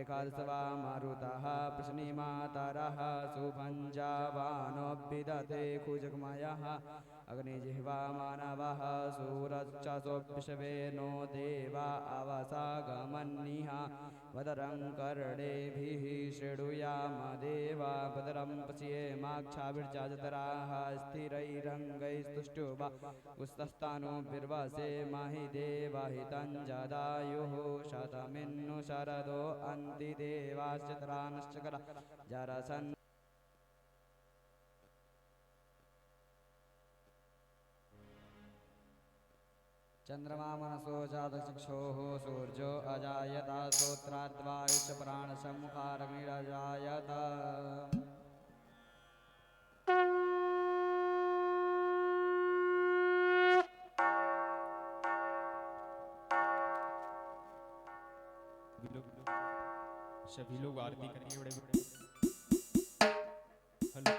रेखादसवा मारुतः प्रश्निमातरः सुपञ्चावानोऽभिदते कुजगमयः अग्निजिह्वा मानवः सूरश्चसोऽप्यशवे नो देवा अवसागमन्निः भद्रं कर्णेभिः शृणुयाम देवा भद्रं पश्येमाक्षाभिर्जाजतराः स्थिरैरङ्गैस्तुष्टुवा गुस्तस्तानुभिर्वसे महि देवहितं जदायुः शतमिन्नु शरदो अन्ति देवाश्चतरानश्चकरा जरसन् चंद्रमा मनसो जातचक्षुः सूर्यो अजायत श्रोत्राद्वायुश्च प्राणसम्मुखारग्निरजायत सभी लोग आरती करेंगे बड़े बड़े। Hello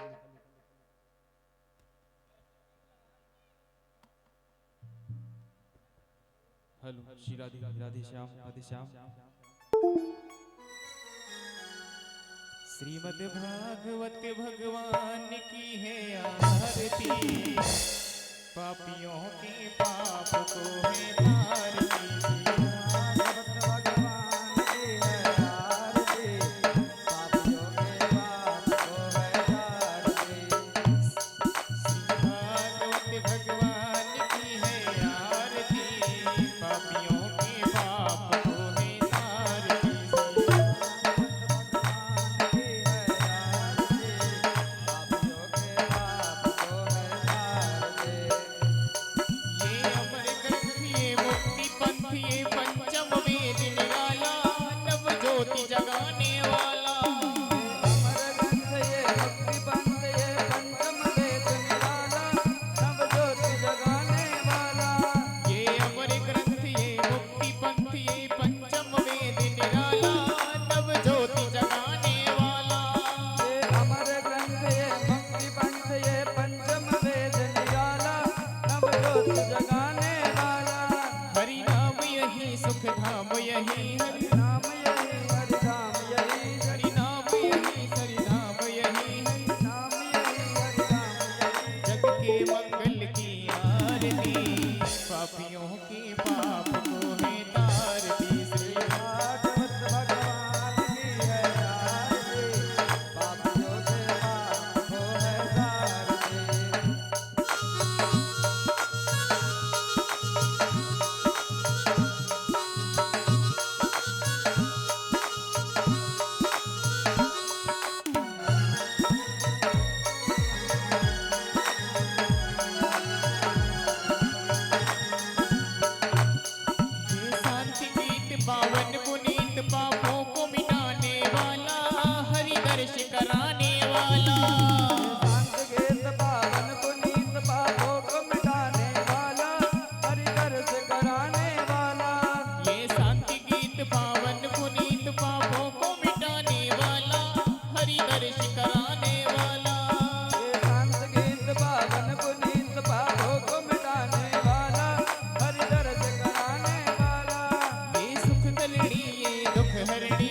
hello Shri Radhe Radhe Shyam Radhe Shyam. श्रीमद् भागवत भगवान की है आरती पापियों के पाप को है तारती। हरणी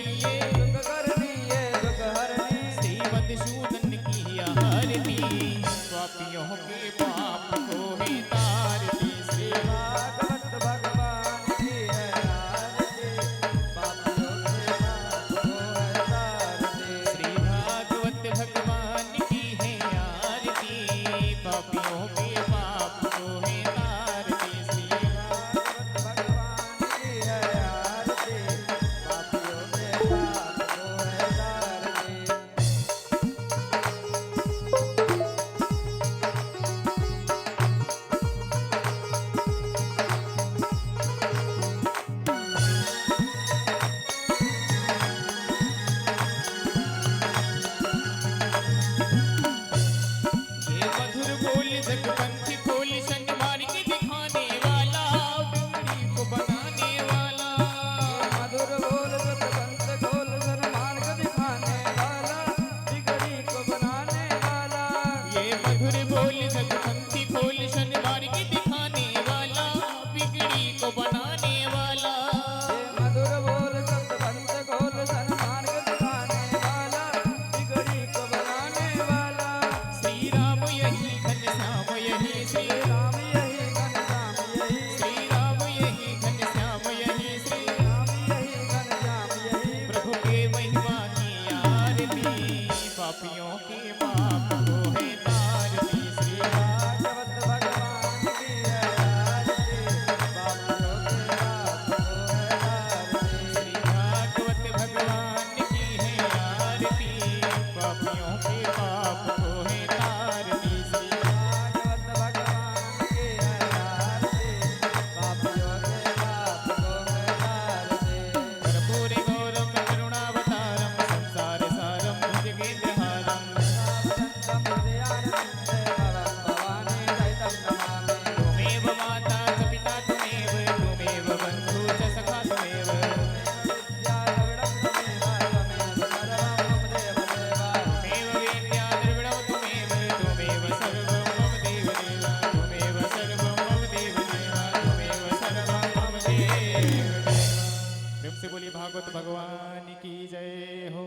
श्री भागवत भगवान की जय हो।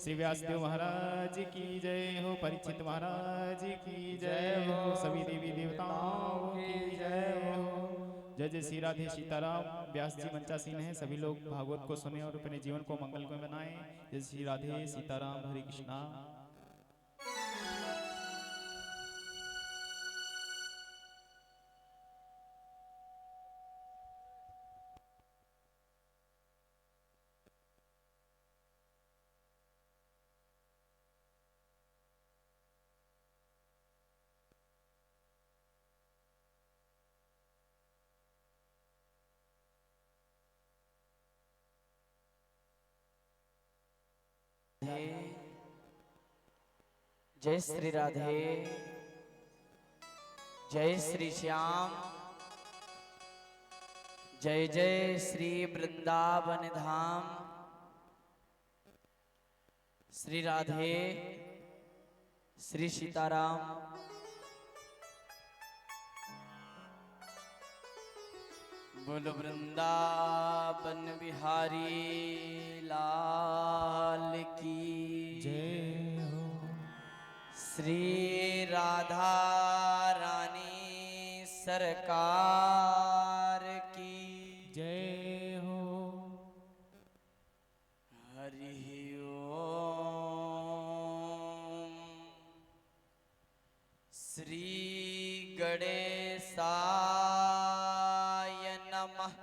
श्री व्यासदेव महाराज की जय हो। परीक्षित महाराज की जय हो। सभी देवी देवताओं की जय हो। जय जय श्री राधे सीताराम। व्यास जी मंचासीन है, सभी लोग भागवत को सुने और अपने जीवन को मंगलमय बनाएं। जय श्री राधे सीताराम। हरे कृष्णा। जय श्री राधे, जय श्री श्याम, जय जय श्री वृंदावन धाम। श्री राधे, श्री सीताराम। बोलो वृंदावन बिहारी लाल की जय हो। श्री राधा रानी सरकार की जय हो। हरि ओम। श्री गणेशाय नमः।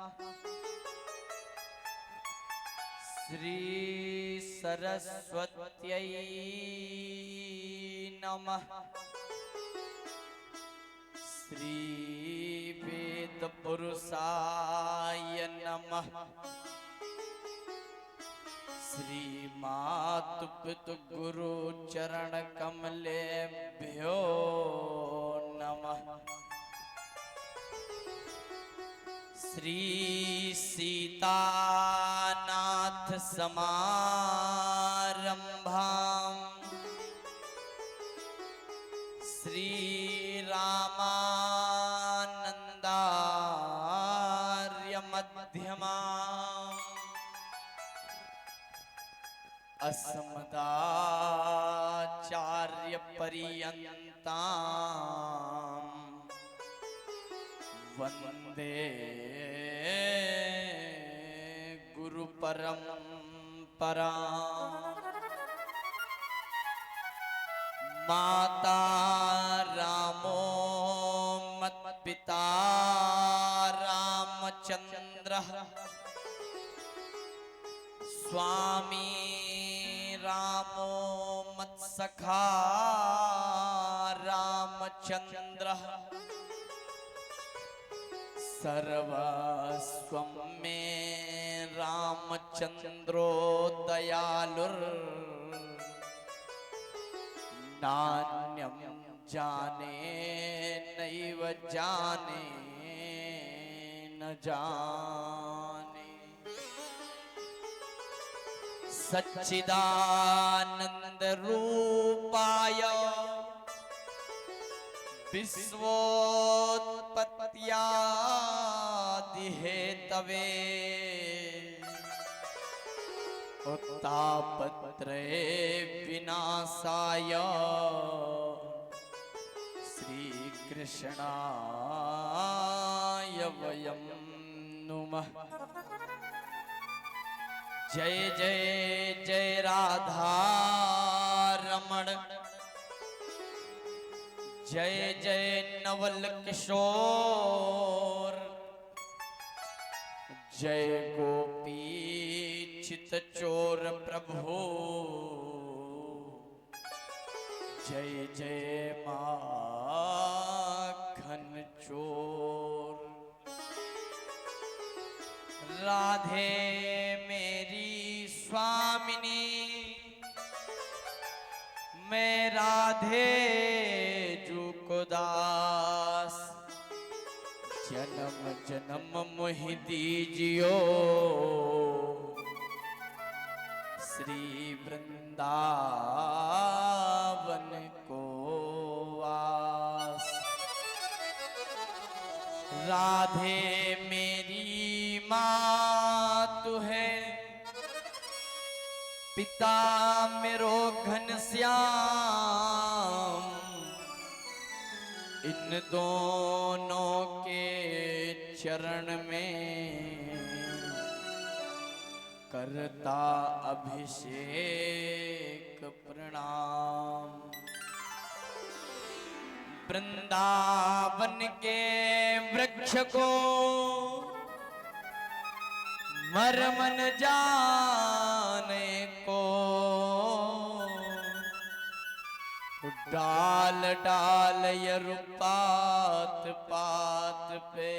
श्री सरस्वत्यै नमः। श्री वेद पुरुषाय नमः। श्री मातु पितु गुरु चरण कमलेभ्यो नमः। श्री सीतानाथ समारंभाम। श्री रामानंदार्य मध्यमाम। अस्मदाचार्य पर्यंताम वंदे गुरु परंपरा। माता रामो मत पिता रामचंद्र। स्वामी रामो मत सखा रामचंद्र। सर्वस्वं मे रामचंद्रो दयालुर। नान्यं जाने नैव जाने न जाने। सच्चिदानंद रूपाय विश्वोत्पत्त्यादि हेतवे उत्तापत्रये विनाशाय श्रीकृष्णाय वयं नुमः। जय जय जय राधा रमण। जय जय नवल किशोर। जय गोपी चित चोर प्रभु। जय जय माखन चोर। राधे मेरी स्वामिनी, मैं राधे जू को दास। जन्म जन्म मोहि दीजियो श्री वृंदावन को वास। राधे मेरी माँ तू है, पिता मेरो घनश्याम, इन दोनों के चरण में करता अभिषेक प्रणाम। वृंदावन के वृक्ष को मरमन जाने को, डाल डाल यरुपात पात पे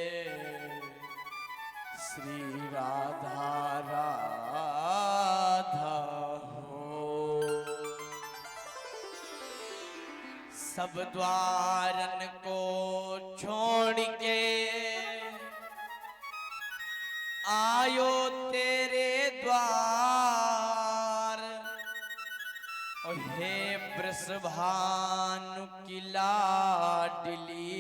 श्री राधा राधा हो। सब द्वारन को छोड़ के आयो तेरे द्वार, और हे वृषभानु की लाडली,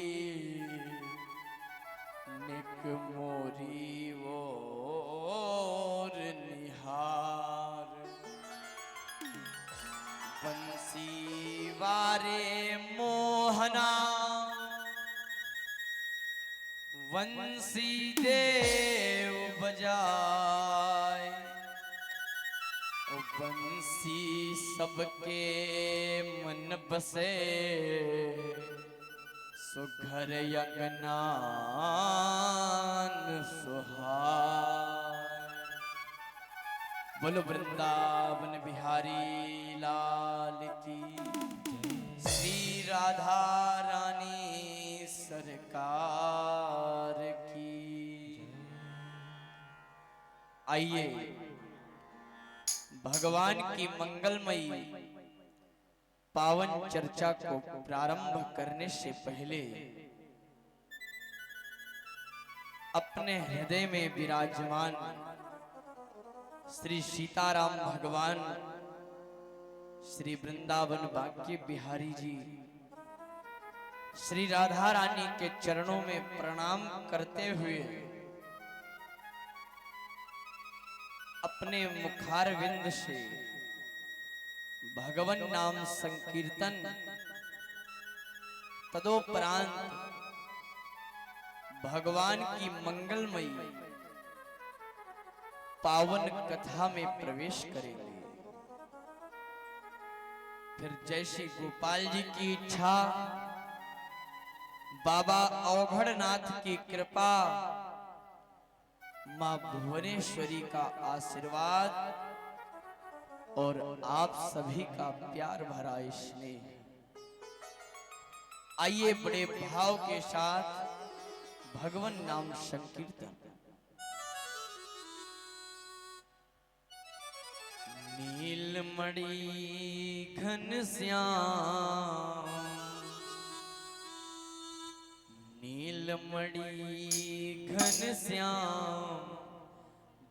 निक मोरी ओर निहार। बंसी वारे मोहना, वंशी देव बजाए, ओ बंसी सबके मन बसे, सुघर यज्ञान सुहाय। बोलो वृंदावन बिहारी लाल की, श्री राधा रानी सरकार की। आइए भगवान की मंगलमयी पावन चर्चा को प्रारंभ करने से पहले अपने हृदय में विराजमान श्री सीताराम भगवान, श्री वृंदावन बांके बिहारी जी, श्री राधा रानी के चरणों में प्रणाम करते हुए अपने मुखारविंद से भगवन नाम संकीर्तन, तदोपरांत भगवान की मंगलमयी पावन कथा में प्रवेश करेंगे। फिर जैसी गोपाल जी की इच्छा, बाबा अवघड़नाथ की कृपा, मां भुवनेश्वरी का आशीर्वाद और आप सभी का प्यार भरा स्नेह, आइए बड़े भाव के साथ भगवन नाम संकीर्तन। नीलमणि घनश्याम, नीलमणि घनश्याम,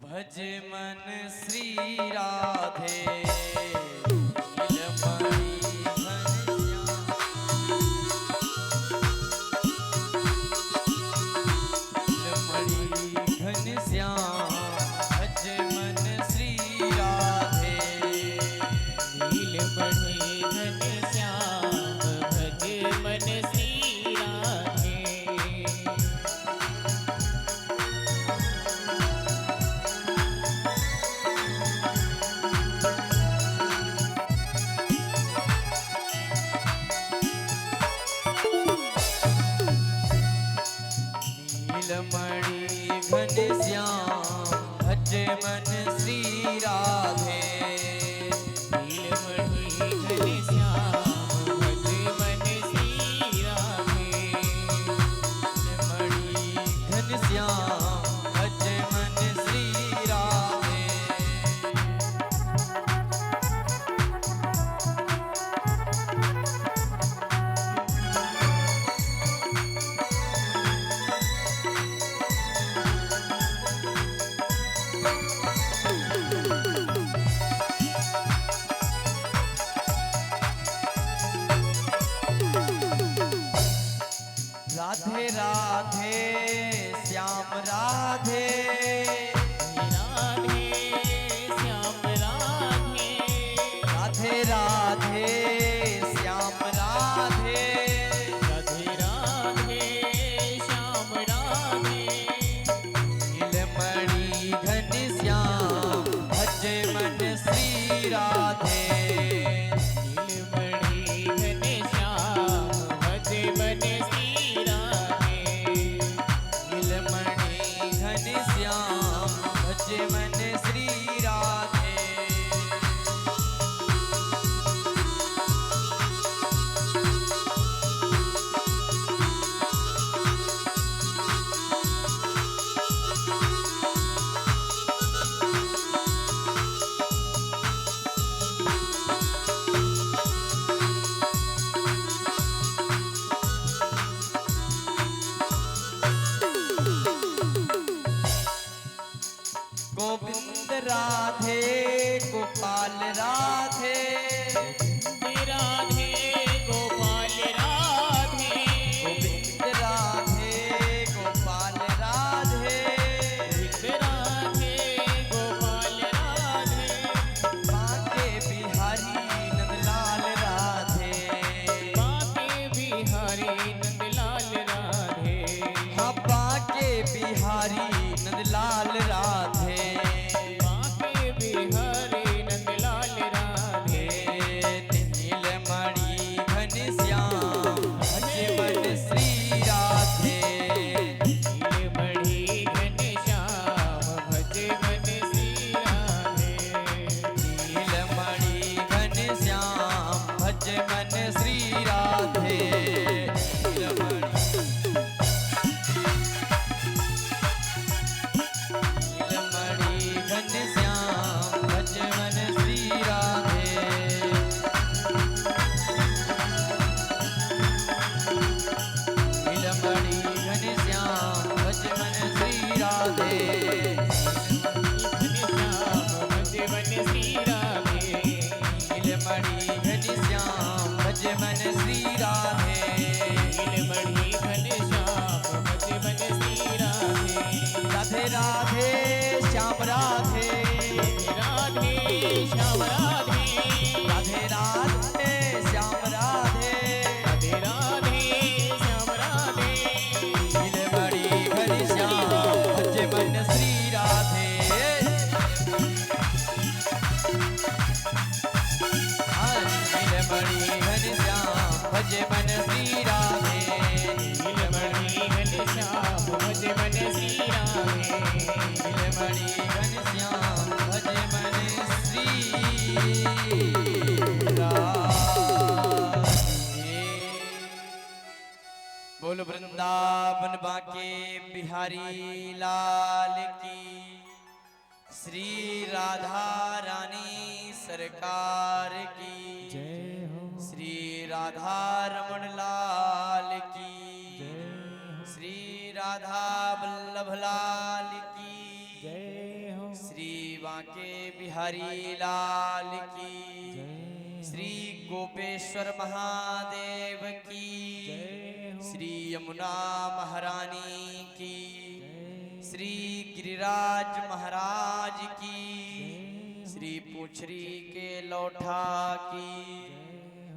भज मन श्री राधे। नीलमणि घनश्याम, नीलमणि घनश्याम, भज मन श्री राधे। नीलमणि घनश्याम, भज मन श्री राधे। नीलमणि घनश्याम, भज मन श्री राधे। नीलमणि घनश्याम, भज मन श्री राधे। नीलमणि घनश्याम, भज मन श्री राधे। नीलमणि घनश्याम भज मन श्री राधे नीलमणि घनश्याम भज मन श्री राधे राधे राधे श्याम राधे राधे श्याम राधे राधे राधे श्याम राधे राधे राधे श्याम राधे नीलमणि घनश्याम भज मन श्री राधे नीलमणि घनश्याम भज मन श्री राधे नीलमणि घनश्याम भज मन श्री राधे नीलमणि घनश्याम भज मन श्री राधे। बोल वृंदावन बाके बिहारी लाल की श्री राधा रानी सरकार की जय हो श्री राधा रमण लाल की श्री राधा वल्लभ लाल की जय हो श्री बांके बिहारी लाल की श्री गोपेश्वर महादेव की श्री यमुना महारानी की श्री गिरिराज महाराज की श्री पूछरी के लौठा की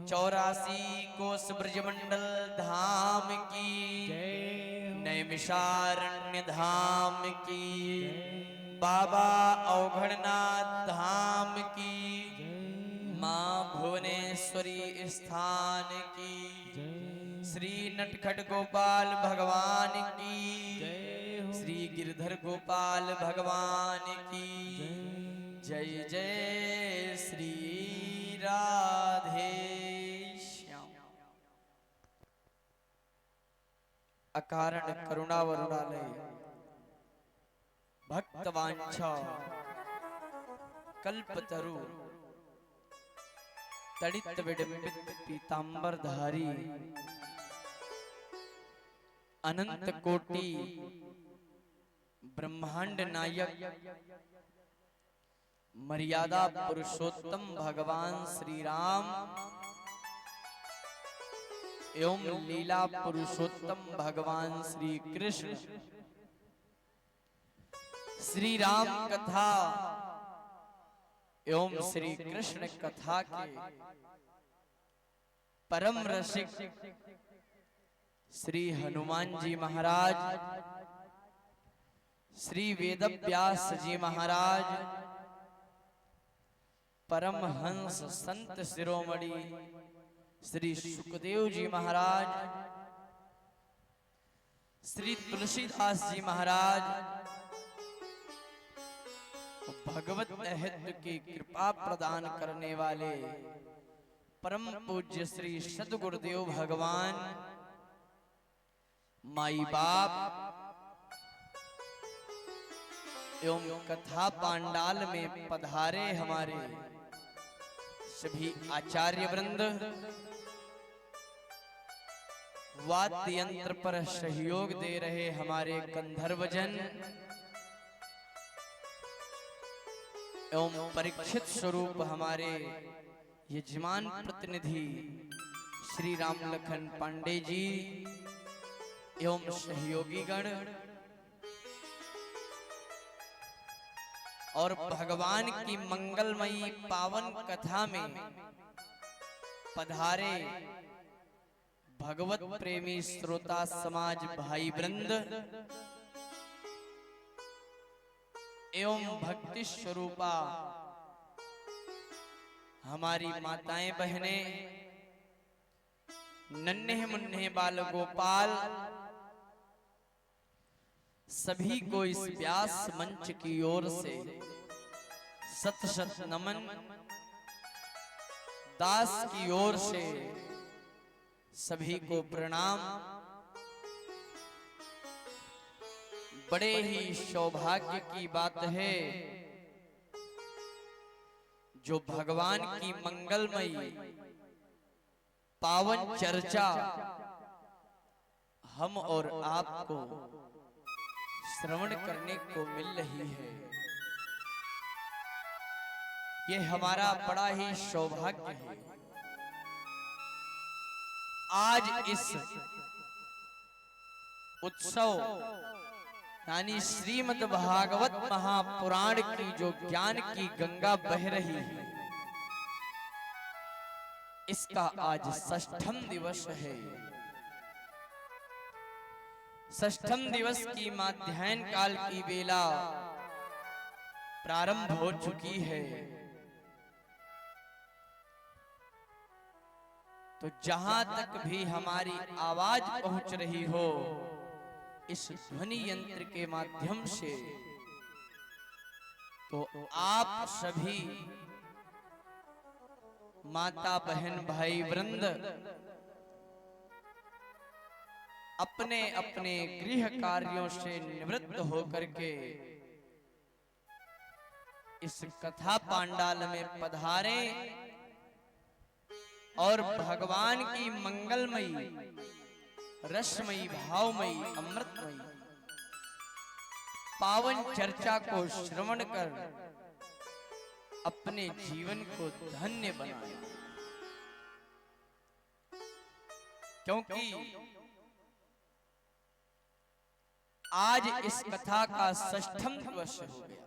84 कोस ब्रजमंडल धाम की नैमिषारण्य धाम की बाबा औघड़नाथ धाम की माँ भुवनेश्वरी स्थान की श्री नटखट गोपाल भगवान की श्री गिरधर गोपाल भगवान की जय जय श्री राधे श्याम। अकारण करुणा वरुणालय भक्तवांछा कल्पतरु तड़ित विडंबित पीतांबर धारी अनंत कोटि ब्रह्मांड नायक मर्यादा पुरुषोत्तम भगवान श्री राम एवं लीला पुरुषोत्तम भगवान श्री कृष्ण श्री राम कथा एवं श्री कृष्ण कथा के परम रसिक श्री हनुमान जी महाराज श्री वेदव्यास जी महाराज परम हंस संत शिरोमणि श्री सुखदेव जी महाराज श्री तुलसीदास जी महाराज भगवत महत्व की कृपा प्रदान करने वाले परम पूज्य श्री सद्गुरुदेव भगवान माई बाप एवं कथा पांडाल में पधारे हमारे सभी आचार्य वृंद वाद्य यंत्र पर सहयोग दे रहे हमारे गंधर्वजन एवं परीक्षित स्वरूप हमारे यजमान प्रतिनिधि श्री राम लखन पांडे जी एवं सहयोगी गण और भगवान की मंगलमयी पावन कथा में पधारे भगवत प्रेमी श्रोता समाज भाई वृंद एवं भक्ति स्वरूपा हमारी माताएं बहनें नन्हे मुन्ने बाल गोपाल सभी को इस व्यास मंच की ओर से सत सत नमन दास की ओर से सभी को प्रणाम। बड़े ही सौभाग्य की बात है जो भगवान की मंगलमयी पावन चर्चा हम और आपको श्रवण करने को मिल रही है। ये हमारा बड़ा ही सौभाग्य है। आज इस उत्सव यानी श्रीमद् भागवत महापुराण की जो ज्ञान की गंगा बह रही है, इसका आज षष्ठम दिवस है। षष्ठम दिवस की माध्याह्न काल की बेला प्रारंभ हो चुकी है। तो जहां तक भी हमारी आवाज पहुंच रही हो, इस ध्वनि यंत्र के माध्यम से, तो आप सभी माता बहन भाई वृंद अपने अपने गृह कार्यों से निवृत्त होकर के इस कथा पांडाल में पधारें और भगवान की मंगलमयी, रसमयी, भावमयी, अमृतमयी पावन चर्चा को श्रवण कर अपने जीवन को धन्य बनाएं। क्योंकि आज इस कथा का षष्ठम दिवस हो गया।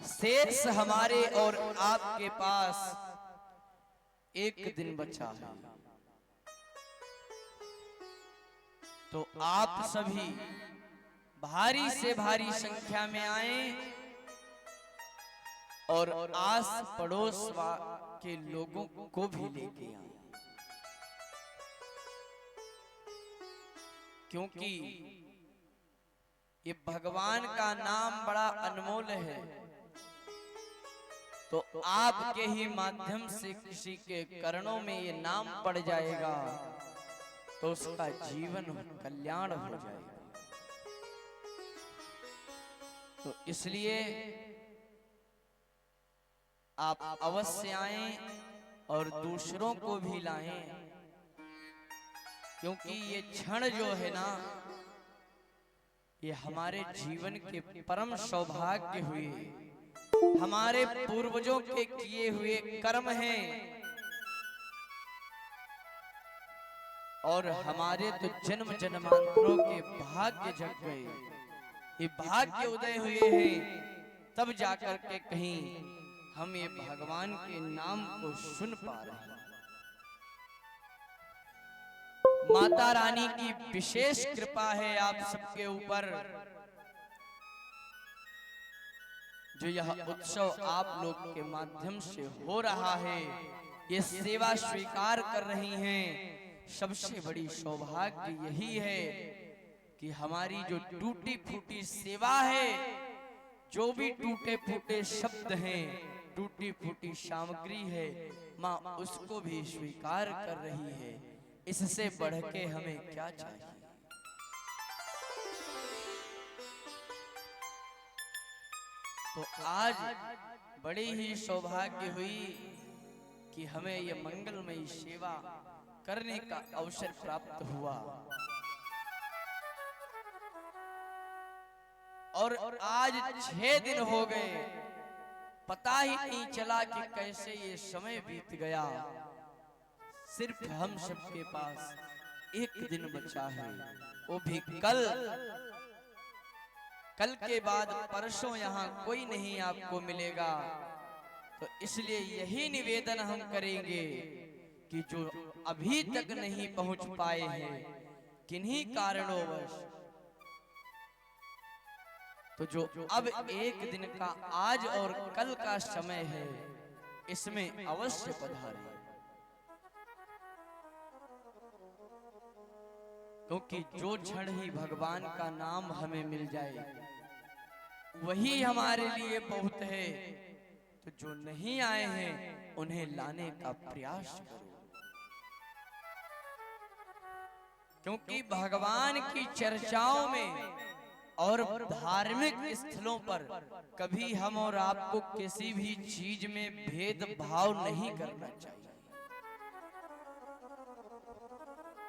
शेष हमारे और आपके पास एक दिन बचा है। तो आप सभी भारी से भारी संख्या में आए और आस पड़ोस के लोगों को भी लेके आए, क्योंकि ये भगवान का नाम बड़ा अनमोल है। तो आपके ही माध्यम से किसी के कर्णों में ये नाम पड़ जाएगा तो उसका जीवन कल्याण हो जाएगा। तो इसलिए आप अवश्य आएं और दूसरों को भी लाएं, क्योंकि ये क्षण जो है ना, ये हमारे जीवन के परम सौभाग्य हुए, हमारे पूर्वजों के किए हुए कर्म हैं और हमारे तो जन्म जन्मांतरों के भाग्य जग गए। ये भाग्य उदय हुए हैं, तब जाकर के कहीं हम ये भगवान के नाम को सुन पा रहे हैं। माता रानी की विशेष कृपा है आप सबके ऊपर, जो यह उत्सव आप लोग के माध्यम से हो रहा है, ये सेवा स्वीकार कर रही हैं। सबसे बड़ी सौभाग्य यही है कि हमारी जो टूटी फूटी सेवा है, जो भी टूटे फूटे शब्द हैं, टूटी फूटी सामग्री है, माँ उसको भी स्वीकार कर रही है। इससे बढ़ के हमें क्या चाहिए। तो आज बड़ी ही सौभाग्य हुई कि हमें यह मंगलमयी सेवा करने का अवसर प्राप्त हुआ। और आज 6 दिन हो गए, पता ही नहीं चला कि कैसे ये समय बीत गया। सिर्फ हम सबके पास एक दिन बचा है, वो भी कल के बाद परसों यहाँ कोई नहीं आपको मिलेगा। तो इसलिए यही निवेदन हम करेंगे कि जो अभी तक नहीं पहुंच पाए हैं किन्हीं कारणोंवश, तो जो अब एक दिन का आज और कल का समय है, इसमें अवश्य पधारें, क्योंकि जो क्षण ही भगवान का नाम हमें मिल जाए वही हमारे लिए बहुत है। तो जो नहीं आए हैं उन्हें लाने का प्रयास करो, क्योंकि भगवान की चर्चाओं में और धार्मिक स्थलों पर कभी हम और आपको किसी भी चीज में भेदभाव नहीं करना चाहिए।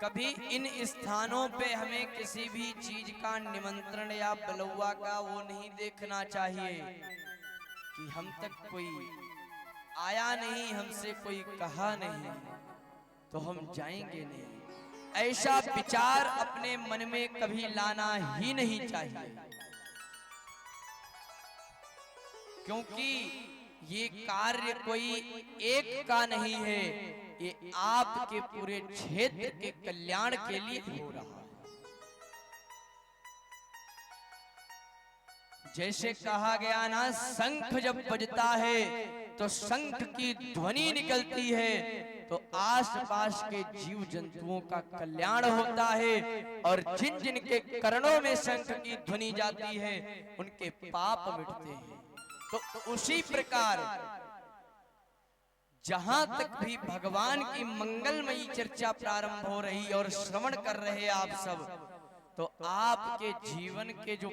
कभी इन स्थानों पे हमें किसी भी चीज का निमंत्रण या बलौआ का वो नहीं देखना चाहिए। कि हम तक कोई आया नहीं, हमसे कोई कहा नहीं, तो हम जाएंगे नहीं। ऐसा विचार अपने मन में कभी लाना ही नहीं चाहिए, क्योंकि ये कार्य कोई एक का नहीं है, ये आपके पूरे क्षेत्र के कल्याण के लिए हो रहा है। जैसे कहा गया ना, शंख जब बजता है तो शंख की ध्वनि निकलती है तो आसपास के जीव जंतुओं का कल्याण होता है, और जिन जिन के कर्णों में शंख की ध्वनि जाती है उनके पाप मिटते हैं। तो उसी प्रकार जहां तक भी भगवान की मंगलमयी चर्चा प्रारंभ हो रही और श्रवण कर रहे आप सब, तो आपके जीवन के जो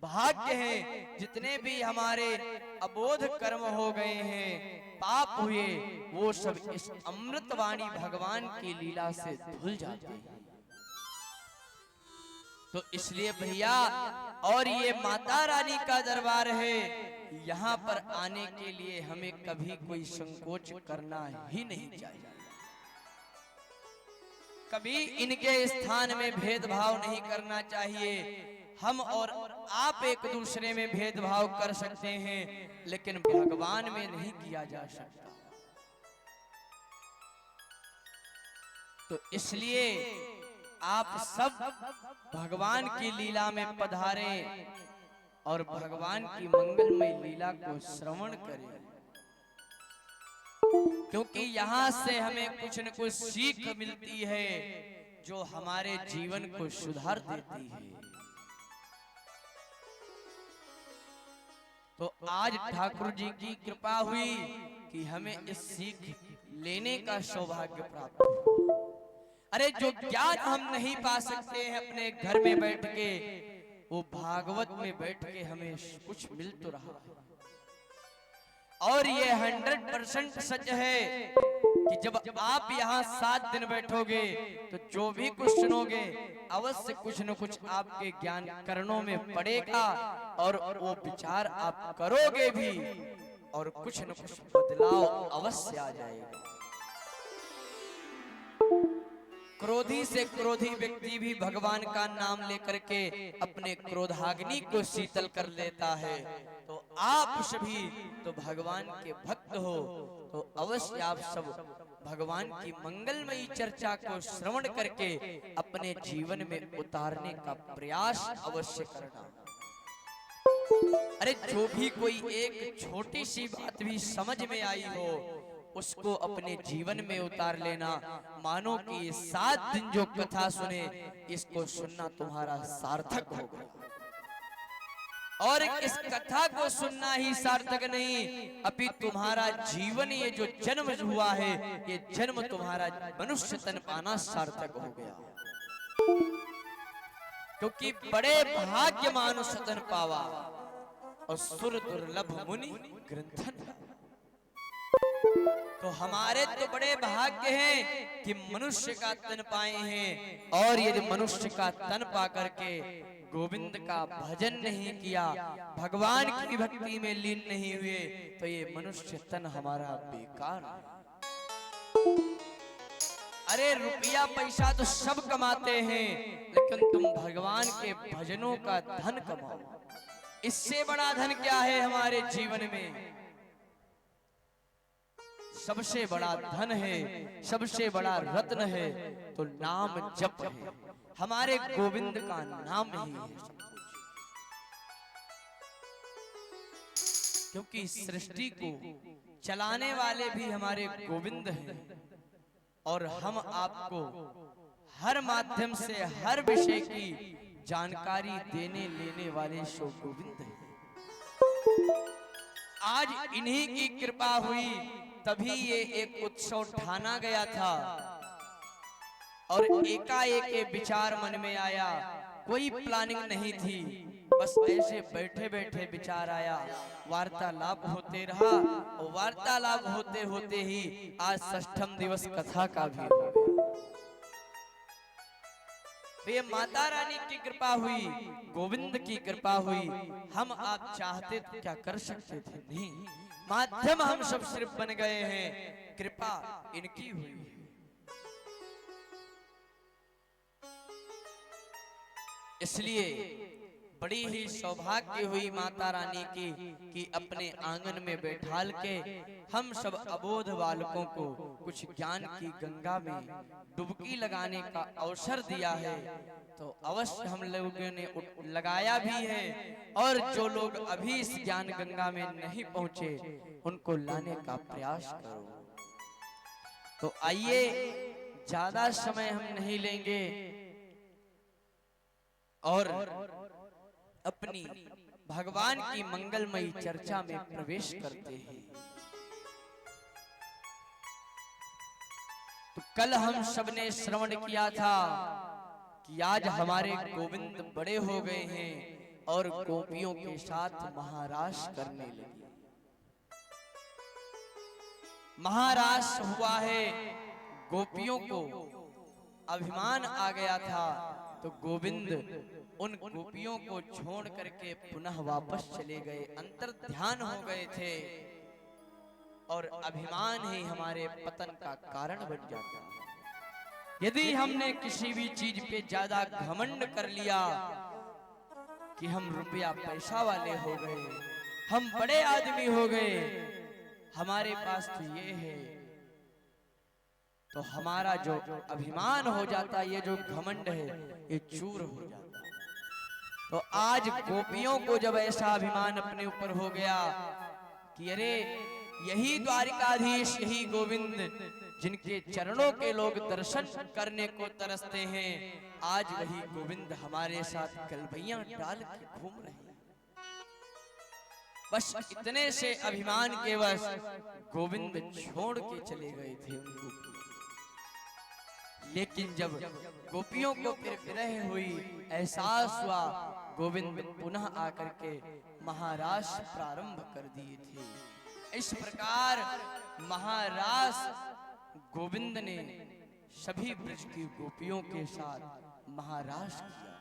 भाग्य हैं, जितने भी हमारे अबोध कर्म हो गए हैं, पाप हुए, वो सब इस अमृतवाणी भगवान की लीला से धुल जाते हैं। तो इसलिए भैया, और ये माता रानी का दरबार है, यहाँ पर आने के लिए हमें कभी कोई संकोच करना ही नहीं चाहिए। कभी इनके स्थान में भेदभाव नहीं करना चाहिए। हम और आप एक दूसरे में भेदभाव कर सकते हैं, लेकिन भगवान में नहीं किया जा सकता। तो इसलिए आप सब भगवान की लीला में पधारें और भगवान की मंगलमय लीला को श्रवण करें, क्योंकि यहाँ से हमें कुछ न कुछ सीख मिलती है जो हमारे जीवन को सुधार देती है। तो आज ठाकुर जी की कृपा हुई कि हमें इस सीख लेने का सौभाग्य प्राप्त हुआ। अरे जो ज्ञान हम नहीं पा सकते हैं अपने घर में बैठ के, वो भागवत में बैठ के हमें कुछ मिल तो रहा है। और ये 100% सच है कि जब आप यहाँ 7 दिन बैठोगे तो जो भी कुछ सुनोगे अवश्य कुछ न कुछ आपके ज्ञान कर्णों में पड़ेगा, और वो विचार आप करोगे भी, और कुछ न कुछ बदलाव अवश्य आ जाएगा। क्रोधी से क्रोधी व्यक्ति भी भगवान का नाम लेकर के अपने क्रोधाग्नि को शीतल कर लेता है। तो आप सभी तो भगवान के भक्त हो, तो अवश्य आप सब भगवान की मंगलमयी चर्चा को श्रवण करके अपने जीवन में उतारने का प्रयास अवश्य करना। अरे जो भी कोई एक छोटी सी बात भी समझ में आई हो, उसको अपने जीवन में उतार लेना। मानो कि ये 7 दिन जो कथा सुने, इसको सुनना तुम्हारा सार्थक होगा। और इस कथा को सुनना ही सार्थक नहीं, अभी तुम्हारा जीवन, ये जो जन्म हुआ है, ये जन्म तुम्हारा मनुष्य तन पाना सार्थक हो गया। क्योंकि बड़े भाग्य मानुष तन पावा, और सुर दुर्लभ मुनि ग्रंथन। तो हमारे तो बड़े भाग्य हैं कि मनुष्य का तन पाए हैं, और यदि मनुष्य का तन पा करके गोविंद का भजन नहीं किया, भगवान की भक्ति में लीन नहीं हुए, तो ये मनुष्य तन हमारा बेकार है। अरे रुपया पैसा तो सब कमाते हैं, लेकिन तुम भगवान के भजनों का धन कमाओ। इससे बड़ा धन क्या है हमारे जीवन में? सबसे बड़ा धन है, सबसे बड़ा रत्न है तो नाम जप है। हमारे गोविंद का नाम ही है सब कुछ। क्योंकि सृष्टि को चलाने वाले भी हमारे गोविंद हैं, और हम आपको हर माध्यम से हर विषय की जानकारी देने लेने वाले सो गोविंद हैं। आज इन्हीं की कृपा हुई, तभी ये एक उत्सव ठाना गया था, और एकाएक ये विचार मन में आया। कोई प्लानिंग नहीं थी, बस ऐसे बैठे बैठे विचार आया, वार्तालाप होते रहा, और वार्तालाप होते होते ही आज 6ठम दिवस कथा का भी हो गया। तो ये माता रानी की कृपा हुई, गोविंद की कृपा हुई। हम आप चाहते तो क्या कर सकते थे? नहीं, माध्यम हम सब सिर्फ बन गए हैं, कृपा इनकी हुई है। इसलिए बड़ी ही सौभाग्य हुई माता रानी की कि अपने आंगन में बैठाल के हम सब अबोध बालकों को कुछ ज्ञान की गंगा में डुबकी लगाने का अवसर दिया है। तो अवश्य हम लोगों ने लगाया भी है, और जो लोग अभी इस ज्ञान गंगा में नहीं पहुंचे उनको लाने का प्रयास करो। तो आइए, ज्यादा समय हम नहीं लेंगे और अपनी भगवान की मंगलमयी चर्चा में प्रवेश करते हैं। तो कल हम सबने श्रवण किया था कि आज हमारे गोविंद बड़े हो गए हैं और गोपियों के साथ महारास करने लगे। महारास हुआ है, गोपियों को अभिमान आ गया था, तो गोविंद उन गोपियों को छोड़ करके पुनः वापस चले गए, अंतर ध्यान हो गए थे। और अभिमान ही हमारे पतन का कारण बन जाता है। यदि हमने किसी भी चीज पे ज्यादा घमंड कर लिया कि हम रुपया पैसा वाले हो गए, हम बड़े आदमी हो गए, हमारे पास तो ये है, तो हमारा जो अभिमान हो जाता है, ये जो घमंड है, ये चूर हो जाता है। तो आज गोपियों को जब ऐसा अभिमान अपने ऊपर हो गया कि अरे यही द्वारिकाधीश, यही गोविंद जिनके चरणों के लोग दर्शन करने को तरसते हैं, आज वही गोविंद हमारे साथ गलबैया डाल के घूम रहे हैं। बस इतने से अभिमान के वश गोविंद छोड़ के चले गए थे उनको। लेकिन जब गोपियों को फिर विरह हुई, एहसास हुआ, गोविंद पुनः आकर के महारास प्रारंभ कर दिए थे। इस प्रकार महारास गोविंद ने सभी ब्रज की गोपियों के साथ महारास किया।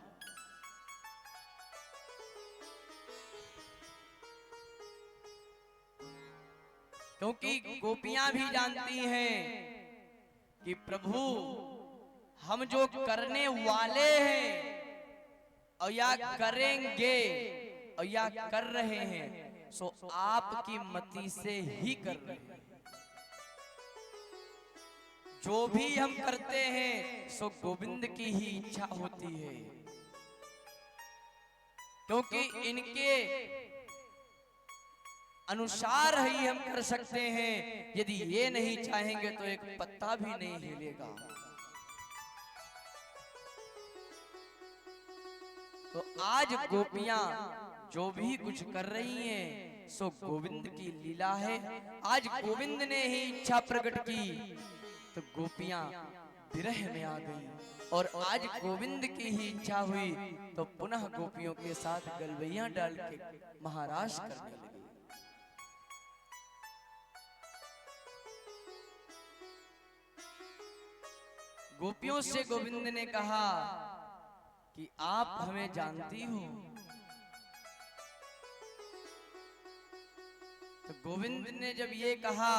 क्योंकि गोपियां भी जानती हैं कि प्रभु हम जो करने वाले हैं और या करेंगे और या कर रहे हैं, सो आपकी मति से ही कर रहे हैं। जो भी हम करते हैं सो गोविंद की ही इच्छा होती है, क्योंकि इनके अनुसार ही हम कर सकते हैं। यदि ये नहीं चाहेंगे तो एक पत्ता भी नहीं हिलेगा। तो आज गोपियां जो भी कुछ कर रही हैं सो गोविंद की लीला है। आज गोविंद ने ही इच्छा प्रकट की तो गोपियां विरह में आ गई, और आज गोविंद की ही इच्छा हुई तो पुनः गोपियों के साथ गलबैया डाल के महारास करने लगे। गोपियों से गोविंद ने कहा कि आप हमें जानती हो। तो गोविंद ने जब ये कहा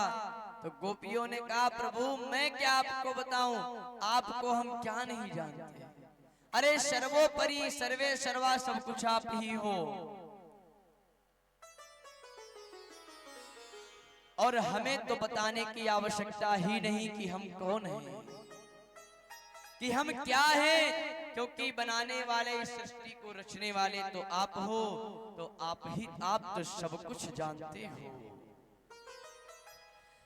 तो गोपियों ने कहा, प्रभु मैं क्या आपको बताऊं, आपको हम क्या नहीं जानते। अरे सर्वोपरि सर्वे सर्वा सब कुछ आप ही हो, और हमें तो बताने की आवश्यकता ही नहीं कि हम कौन हैं, कि हम क्या हैं, क्योंकि बनाने वाले इस सृष्टि को रचने वाले तो आप हो। तो आप तो सब कुछ जानते हो,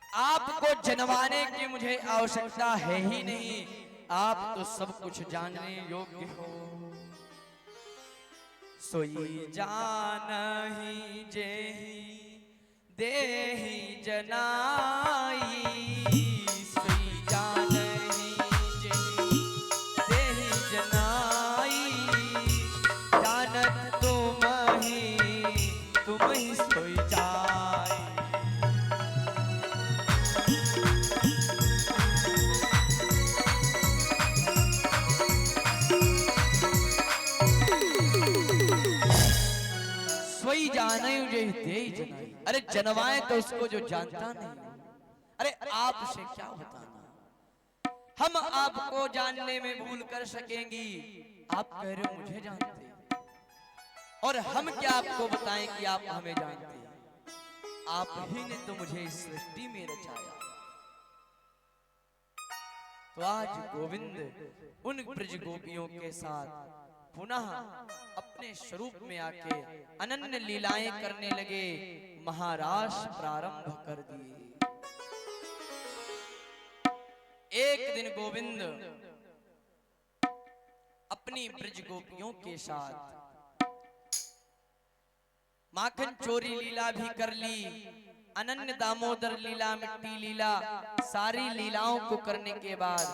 आपको जनवाने की मुझे आवश्यकता है ही नहीं, आप तो सब कुछ जानने योग्य हो। सोई जानहि जेहि देहि जनाई, सोई जानहि जेहि देहि जनाई, जानत तुम ही सोई जाई। अरे जनवाए तो उसको जो जानता नहीं। अरे आपसे क्या बताना, हम आपको जानने में भूल कर सकेंगी, आप कह रहे हो मुझे जानते, और हम क्या आपको बताएं कि आप हमें जानते। आप ही ने तो मुझे इस सृष्टि में रचाया। तो आज गोविंद उन ब्रज गोपियों के साथ पुनः अपने स्वरूप में आके अनन्य लीलाएं करने लगे, महारास प्रारंभ कर दिए। एक दिन गोविंद अपनी ब्रज गोपियों के साथ माखन चोरी लीला भी कर ली, अनन्य दामोदर लीला, मिट्टी लीला, सारी लीलाओं को करने के बाद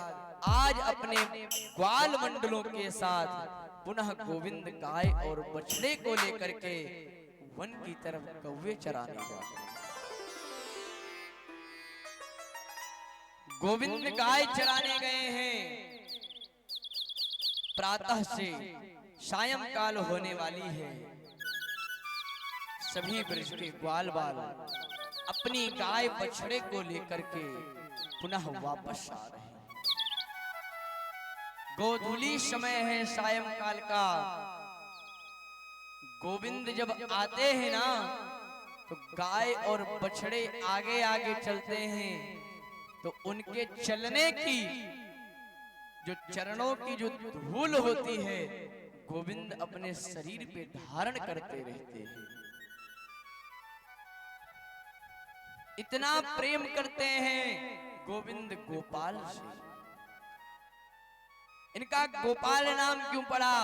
आज अपने ग्वाल मंडलों के साथ पुनः गोविंद गाय और बछड़े को लेकर के वन की तरफ कौवे चराने जाते। गोविंद गाय चराने गए हैं, प्रातः से सायंकाल होने वाली है। सभी ब्रज के ग्वाल बाल अपनी गाय बछड़े को लेकर के पुनः वापस आ रहे हैं। गोधूली समय है सायंकाल का। गोविंद जब आते हैं ना तो गाय और बछड़े आगे आगे चलते हैं, तो उनके चलने की जो चरणों की जो धूल होती है गोविंद अपने शरीर पे धारण करते रहते हैं। इतना प्रेम करते हैं गोविंद गोपाल से। इनका गोपाल नाम क्यों पड़ा?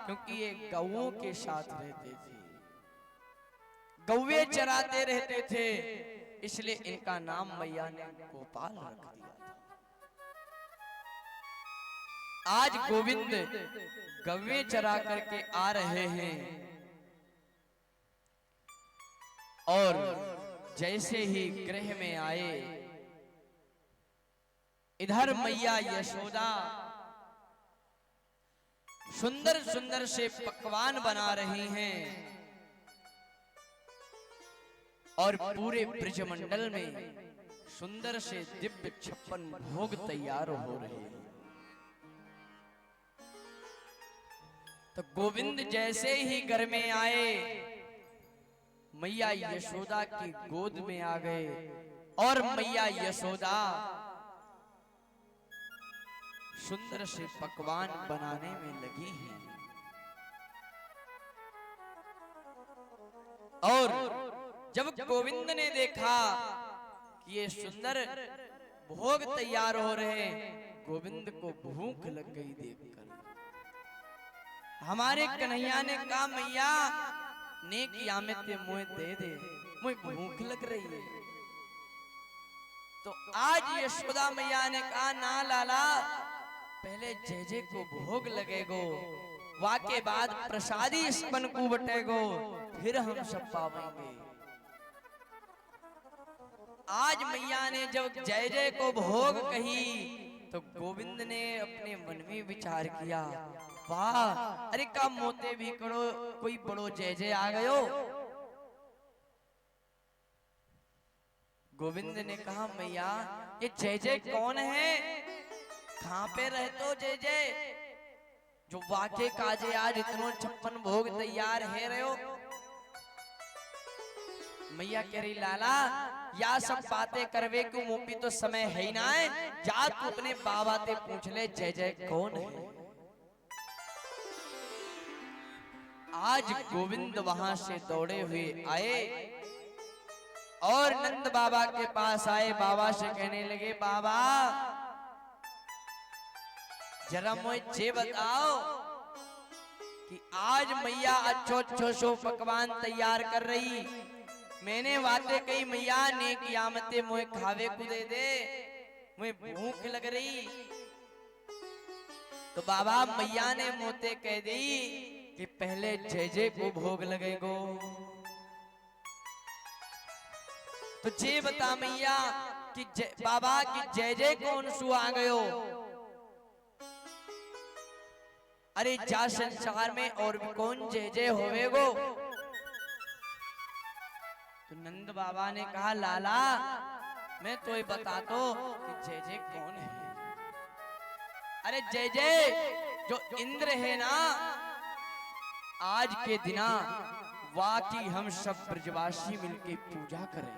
क्योंकि ये गौओं के साथ रहते थे, गौवे चराते रहते थे, इसलिए इनका नाम मैया ने गोपाल रख दिया था। आज गोविंद गौवे चरा करके आ रहे हैं और जैसे ही गृह में आए, इधर मैया यशोदा सुंदर सुंदर से पकवान बना रही हैं और पूरे ब्रजमंडल में सुंदर से दिव्य 56 भोग तैयार हो रहे हैं। तो गोविंद जैसे ही घर में आए, मैया यशोदा की गोद में आ गए और मैया यशोदा सुंदर से पकवान बनाने में लगी हैं। और जब गोविंद ने देखा कि ये सुंदर भोग तैयार हो रहे हैं, गोविंद को भूख लग गई देखकर। हमारे कन्हैया ने कहा मैया नेक यामत मुझे दे दे, मुझे भूख लग रही है। तो आज यशोदा मैया ने कहा ना लाला, पहले जय को भोग लगेगो, वाके बाद प्रसादी स्पन को बटेगो, फिर हम सब पावेंगे। आज मैया ने जब जय जय को भोग कही तो गोविंद ने अपने मन में विचार किया, वाह, अरे का मोते भी करो, कोई बड़ो जय जय आ गयो। गोविंद ने कहा मैया ये जय जय कौन है, कहां पे रहते हो जय जय, जो वाके काजे आज इतनो 56 भोग तैयार है रहे हो। मैया कह रही लाला या सब बातें करवे क्यों, मोपी तो समय है ही ना है, जा तू अपने बाबा ते पूछ ले जय जय कौन है। आज गोविंद वहां से दौड़े हुए आए और नंद बाबा के पास आए, बाबा से कहने लगे बाबा जरा मुझे बताओ कि आज मैया अच्छो अच्छो सो पकवान तैयार कर रही, मैंने बातें कही मैया ने कियामते मुझे खावे को दे दे, मुझे भूख लग रही। तो बाबा मैया ने मोते कह दी कि पहले जय जय को भोग लगेगो। तो जे बता मैया कि बाबा की जय जय कौन सु आ गयो। अरे जा संसार में और भी कौन जय जय होवेगो। तो नंद बाबा ने कहा लाला मैं तो ये बता दो कि जय जय कौन है। अरे जय जय जो इंद्र है ना, आज के दिना वाकई हम सब ब्रजवासी मिलके पूजा करें।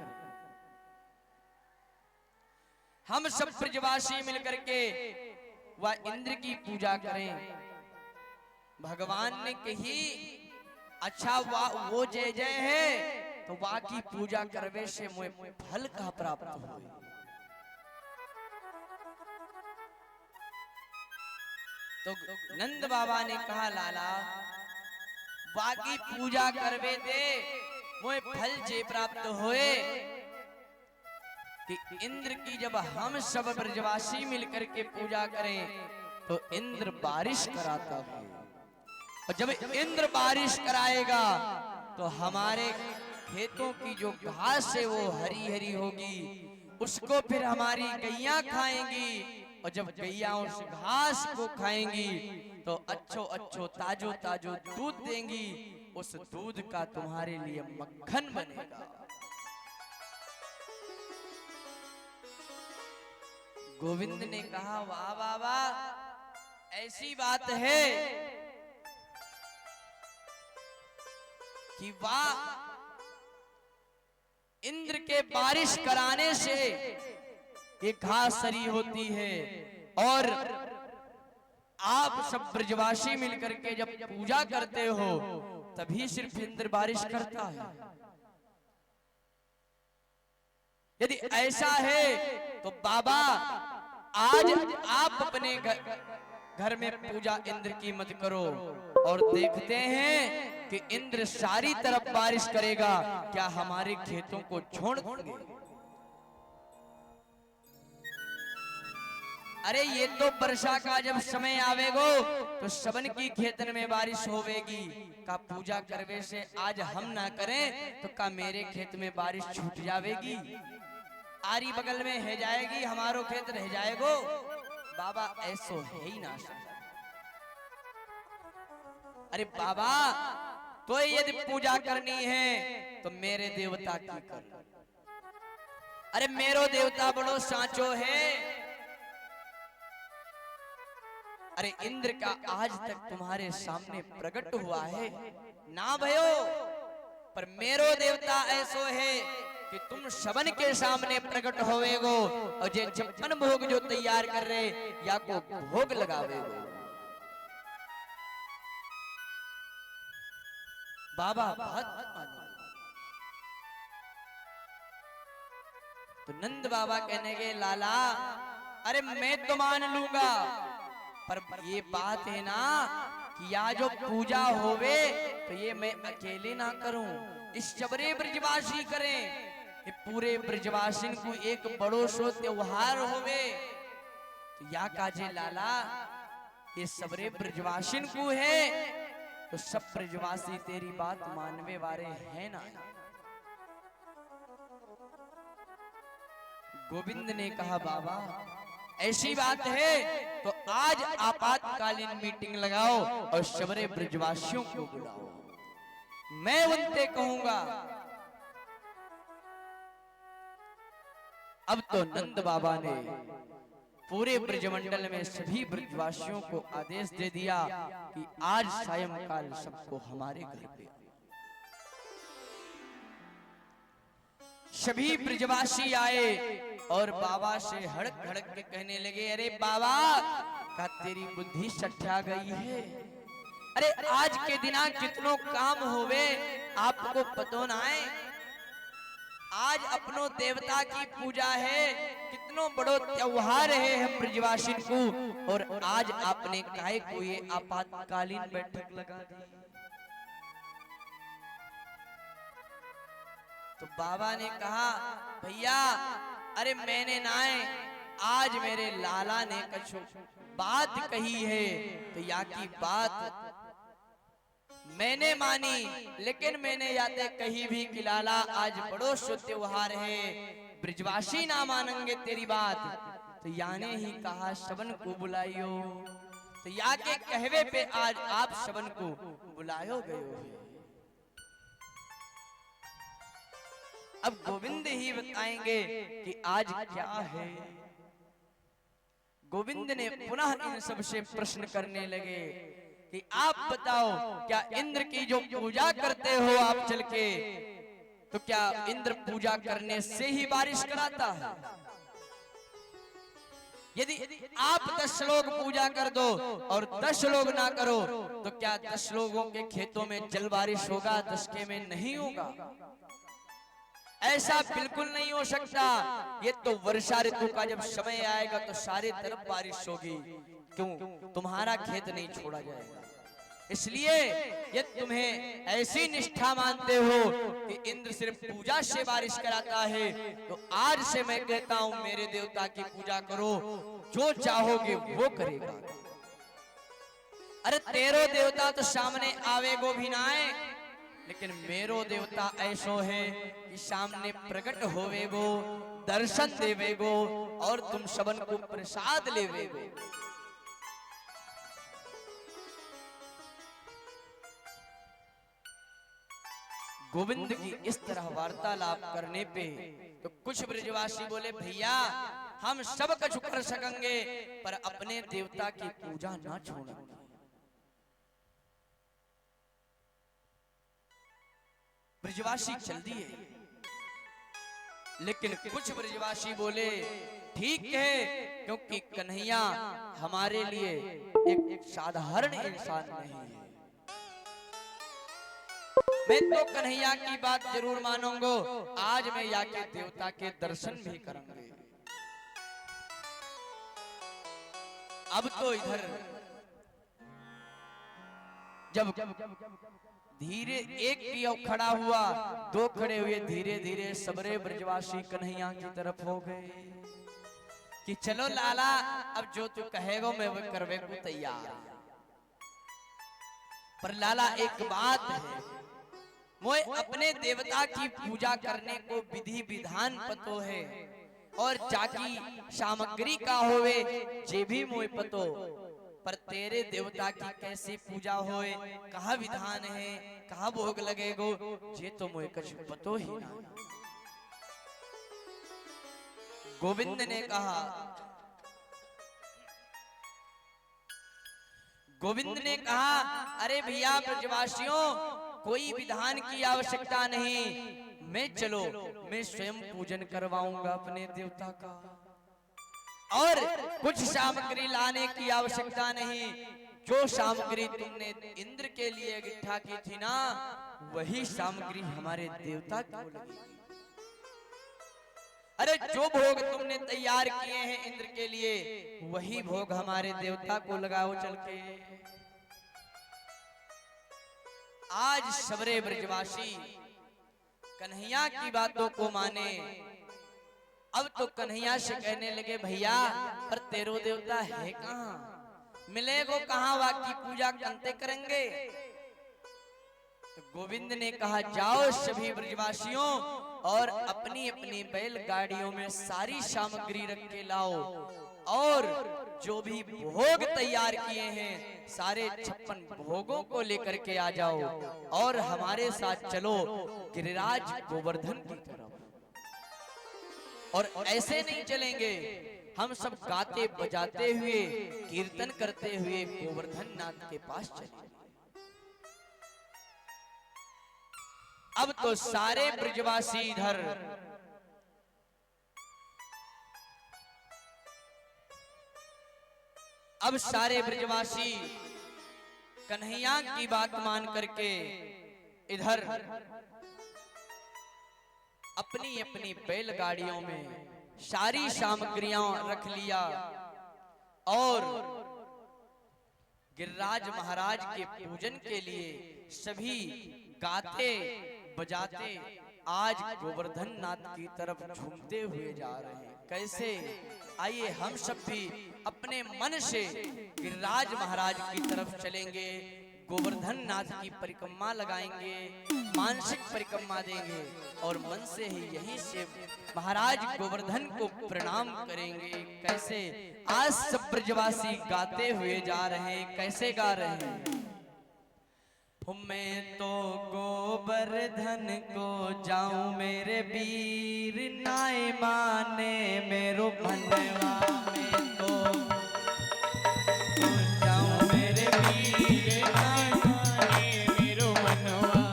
हम सब ब्रजवासी मिलकर के वह इंद्र की पूजा करें। भगवान ने कही अच्छा वो जय जय है तो वाह की पूजा करवे से मुझे फल का प्राप्त हो। तो नंद बाबा ने कहा लाला वाह की पूजा करवे दे मुझे फल जे प्राप्त होए कि इंद्र की जब हम सब ब्रजवासी मिलकर के पूजा करें तो इंद्र बारिश कराता है, और जब इंद्र बारिश कराएगा तो हमारे खेतों की जो घास है वो हरी हरी होगी, उसको फिर हमारी गैया खाएंगी, और जब गैया उस घास को खाएंगी तो अच्छो अच्छो ताजो ताजो दूध देंगी। उस दूध का तुम्हारे लिए मक्खन बनेगा। गोविंद ने कहा वाह वाह वाह, ऐसी बात है कि वाह इंद्र के बारिश कराने से ये घास हरी होती है, और आप सब ब्रजवासी मिलकर के जब पूजा करते हो तभी सिर्फ इंद्र बारिश करता है। यदि ऐसा है तो बाबा आज आप अपने घर में पूजा इंद्र की मत करो, और देखते हैं कि इंद्र सारी तरफ बारिश करेगा, क्या हमारे खेतों को छोड़ देंगे। अरे ये तो वर्षा का जब समय आवेगो तो सबन की खेतन में बारिश होवेगी, का पूजा करवे से आज हम ना करें तो का मेरे खेत में बारिश छूट जावेगी, आरी बगल में है जाएगी, हमारो खेत रह जाएगो। बाबा ऐसो है ही ना। अरे बाबा तो यदि पूजा करनी है तो मेरे देवता की कर। अरे मेरो देवता बड़ो सांचो है। अरे इंद्र का आज तक तुम्हारे सामने प्रकट हुआ है ना भयो, पर मेरो देवता ऐसो है कि तुम सबन के सामने प्रकट होवेगो, और जे 56 भोग जो तैयार कर रहे या को भोग लगावेगो। बाबा बहुत मानो। तो नंद बाबा कहने के लाला अरे मैं तो मान लूंगा, पर ये बात है ना कि या जो पूजा होवे तो ये मैं अकेले ना करूं, इस सबरे ब्रजवासी करें, ये पूरे ब्रजवासिन को एक बड़ो सो त्योहार होवे। तो या काजे लाला ये सबरे ब्रजवासिन को है तो सब ब्रजवासी तेरी बात मानवे वाले हैं ना। गोविंद ने कहा बाबा ऐसी बात है तो आज आपातकालीन मीटिंग लगाओ और सबरे ब्रजवासियों को बुलाओ, मैं उनसे कहूंगा। अब तो नंद बाबा ने पूरे ब्रजमंडल में सभी ब्रजवासियों को आदेश दे दिया कि आज सायंकाल सबको हमारे घर पे। सभी ब्रजवासी आए और बाबा से हड़क हड़क के कहने लगे अरे बाबा का तेरी बुद्धि सट्टा गई है। अरे आज के दिना कितनों काम होवे आपको पतो ना है। आज अपनो देवता की पूजा है, कितनो बड़ो त्योहार है हम ब्रजवासिन को, और आज आपने काहे को ये आपातकालीन बैठक लगा दी। तो बाबा ने कहा भैया अरे मैंने ना आज मेरे लाला ने कुछ बात कही है तो या की बात मैंने मानी, लेकिन मैंने याते कही भी कि लाला आज बड़ो शुभ त्योहार है, ब्रजवासी ना मानेंगे तेरी बात। तो याने ही कहा शबन को बुलाइयो, तो या के कहवे पे आज आप शबन को बुलायो गयो है। अब गोविंद ही बताएंगे कि आज क्या है। गोविंद ने पुनः इन सबसे प्रश्न करने लगे कि आप बताओ, क्या इंद्र की जो पूजा करते हो आप चल के, तो क्या इंद्र पूजा करने से ही बारिश कराता है? यदि आप 10 लोग पूजा कर दो और 10 लोग ना करो, तो क्या 10 लोगों के खेतों में जल बारिश होगा, 10 के में नहीं होगा? ऐसा बिल्कुल नहीं हो सकता। ये तो वर्षा ऋतु का जब समय आएगा तो सारे तरफ बारिश होगी, क्यों? तुम्हारा खेत नहीं छोड़ा जाएगा। इसलिए ये तुम्हें ऐसी निष्ठा मानते हो कि इंद्र सिर्फ पूजा से बारिश कराता है, तो आज से मैं कहता हूं मेरे देवता की पूजा करो, जो चाहोगे वो करेगा। अरे तेरो देवता तो सामने आवेगो भी ना आए, लेकिन मेरो देवता ऐसो है कि सामने प्रकट होवेगो, दर्शन देवेगो और तुम सबन को प्रसाद लेवेगो। गोविंद की इस तरह वार्तालाप करने पे तो कुछ ब्रजवासी बोले, भैया हम सब कुछ कर सकेंगे पर अपने देवता की पूजा ना छोड़ेंगे। ब्रजवासी चल दिए, लेकिन कुछ ब्रजवासी बोले ठीक है, क्योंकि कन्हैया हमारे लिए एक साधारण इंसान नहीं है। मैं तो कन्हैया की बात जरूर मानूंगा, आज मैं जाके देवता के दर्शन भी करूंगे। अब तो इधर जब धीरे एक की ओर खड़ा हुआ, 2 खड़े हुए, धीरे धीरे सबरे ब्रजवासी कन्हैया की तरफ हो गए कि चलो लाला, अब जो तू कहेगा मैं वो करवे को तैयार। पर लाला एक बात है, मोए अपने देवता की पूजा करने को विधि विधान पतो है, और जाकी सामग्री का होवे जे भी मोए पतो, पर तेरे देवता की कैसी पूजा होए, कहा विधान है, कहा भोग लगेगो, ये तो मोए कुछ पतो ही ना। गोविंद ने कहा, अरे भैया ब्रजवासियों, कोई विधान की आवश्यकता नहीं, मैं चलो मैं स्वयं पूजन करवाऊंगा अपने देवता का, और कुछ सामग्री लाने की आवश्यकता नहीं। जो सामग्री तुमने इंद्र के लिए इकट्ठा की थी ना, वही सामग्री हमारे देवता को लगेगी। अरे जो भोग तुमने तैयार किए हैं इंद्र के लिए, वही भोग हमारे देवता को लगाओ चल के। आज सबरे ब्रजवासी कन्हैया की बातों को माने। अब तो कन्हैया से कहने लगे, भैया पर तेरो देवता है कहाँ, मिलेगो कहाँ, वाकी पूजा कंते करेंगे? तो गोविंद ने कहा, जाओ सभी ब्रजवासियों और अपनी अपनी बैलगाड़ियों में सारी सामग्री रख के लाओ, और जो भी भोग तैयार किए हैं सारे 56 भोगों को लेकर के आ जाओ, और हमारे साथ चलो गिरिराज गोवर्धन की तरफ। और ऐसे नहीं चलेंगे, हम सब गाते बजाते हुए कीर्तन करते हुए गोवर्धन नाथ के पास चलेंगे। अब तो सारे ब्रजवासी इधर कन्हैया की बात मान करके इधर अपनी अपनी बैलगाड़ियों में सारी सामग्रियां रख लिया, और गिरिराज महाराज के पूजन के लिए सभी गाते बजाते आज गोवर्धन नाथ की तरफ झूमते हुए जा रहे हैं। कैसे? आइए हम सब भी अपने मन से गिरिराज महाराज की तरफ चलेंगे, गोवर्धन नाथ की परिक्रमा लगाएंगे, मानसिक परिक्रमा देंगे, और मन से ही यहीं से महाराज गोवर्धन को प्रणाम करेंगे। कैसे? आज सब ब्रजवासी गाते हुए जा रहे हैं। कैसे गा रहे हैं? मैं तो गोवर्धन को जाऊं मेरे वीर नाय माने मेरो मनवा में तो जाऊं मेरे वीर नाय माने मेरो मनवा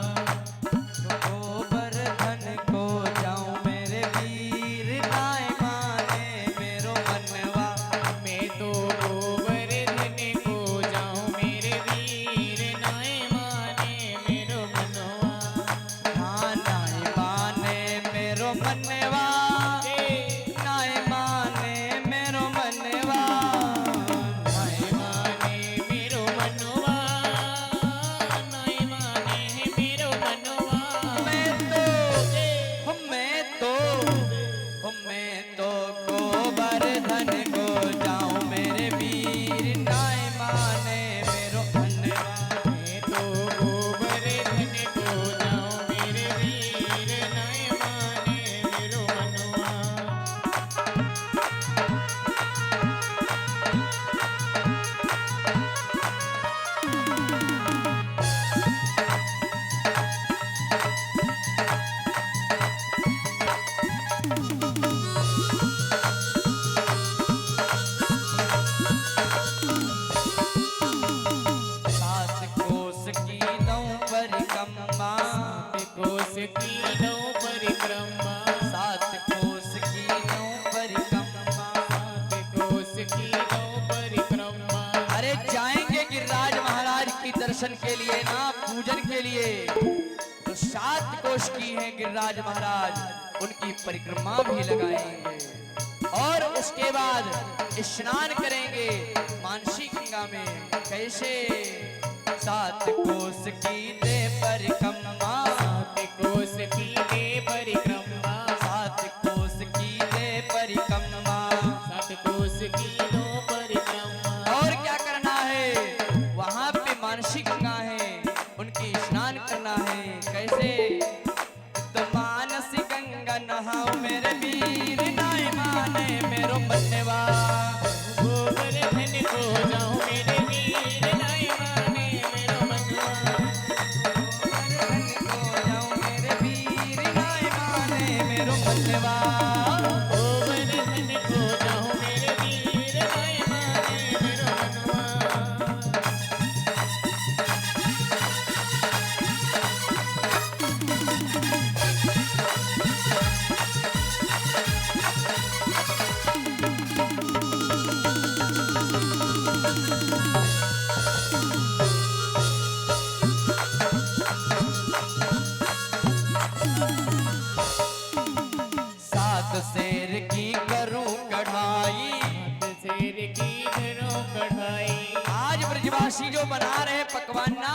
गोवर्धन को जाऊं मेरे वीर नाय माने मेरो मनवा मैं तो गोवर्धन को जाऊं मेरे वीर नाय माने मेरो मनवा। हाँ नाय माने मेरो मनवा नाय माने मेरो मनवा नाय माने मेरो मनवा, नाय माने मेरो मनवा। मैं तो गोवर्धन को जाऊं मेरे वीर नाय माने मेरो मनवा मैं तो गोवर्धन को जाऊं मेरे वीर नाय माने मेरो मनवा। सात कोस की दऊं परिक्रमा कोस की नौ परिक्रमा, सात कोस की दऊं परिक्रमा कोस की नौ परिक्रमा। अरे जाएंगे गिरिराज महाराज की दर्शन के लिए ना पूजन के लिए तो 7 कोष की है गिरिराज महाराज उनकी परिक्रमा भी लगाएंगे और उसके बाद स्नान करेंगे मानसी गंगा में। कैसे 7 कोष की दे परिक्रमा कोस की दे परिक्रमा, 7 कोष की दे परिक्रमा सात कोस की नौ परिक्रमा। और क्या करना है वहां पे मानसी गंगा है उनकी स्नान करना है। कैसे तो मानसी गंगा नहाओ मेरे वीर नाय माने मेरो मनवा गोवर्धन को जाऊं मेरे वीर नाय माने मेरो मनवा। गोवर्धन को जाऊं मेरे वीर नाय माने मेरो मनवा गोवर्धन को जाऊं मेरे वीर नाय माने मेरो मनवा। सात शेर की करूं कढ़ाई शेर की घरों कढ़ाई, आज ब्रजवासी जो बना रहे हैं पकवान ना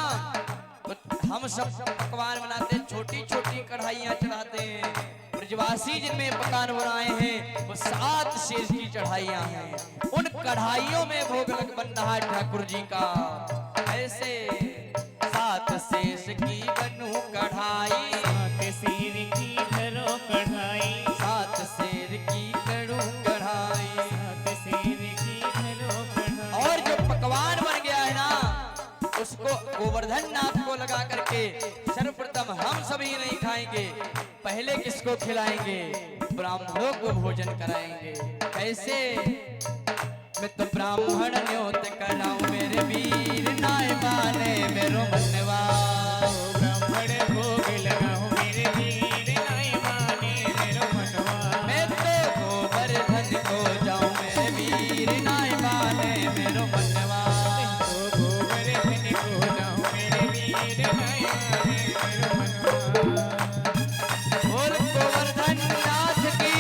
तो हम सब पकवान बनाते हैं छोटी छोटी कढ़ाइयाँ चढ़ाते हैं। ब्रजवासी जिनमें पकवान बनाए हैं वो 7 शेर की चढ़ाइयाँ हैं। उन कढ़ाइयों में भोग लग बन रहा है ठाकुर जी का। ऐसे 7 शेष की बनू कढ़ाई सात शेर की घरों कढ़ाई, 7 शेर की करूं कढ़ाई सात शेर की घरों कढ़ाई। और जो पकवान बन गया है ना उसको गोवर्धन नाथ को लगा करके सर्वप्रथम हम सभी नहीं खाएंगे, पहले किसको खिलाएंगे? ब्राह्मणों को भोजन कराएंगे। कैसे? मैं तो ब्राह्मण न्योत कराऊं मेरे वीर नाय माने मेरो मनवा ब्राह्मण भोग लगाऊं मेरे वीर नाय माने मेरो मनवा। मैं तो गोवर्धन को जाऊं मेरे वीर नाय माने मेरो मनवा तो गोवर्धन को जाऊं मेरे वीर नाय माने मेरो मनवा। बोल गोवर्धन नाथ की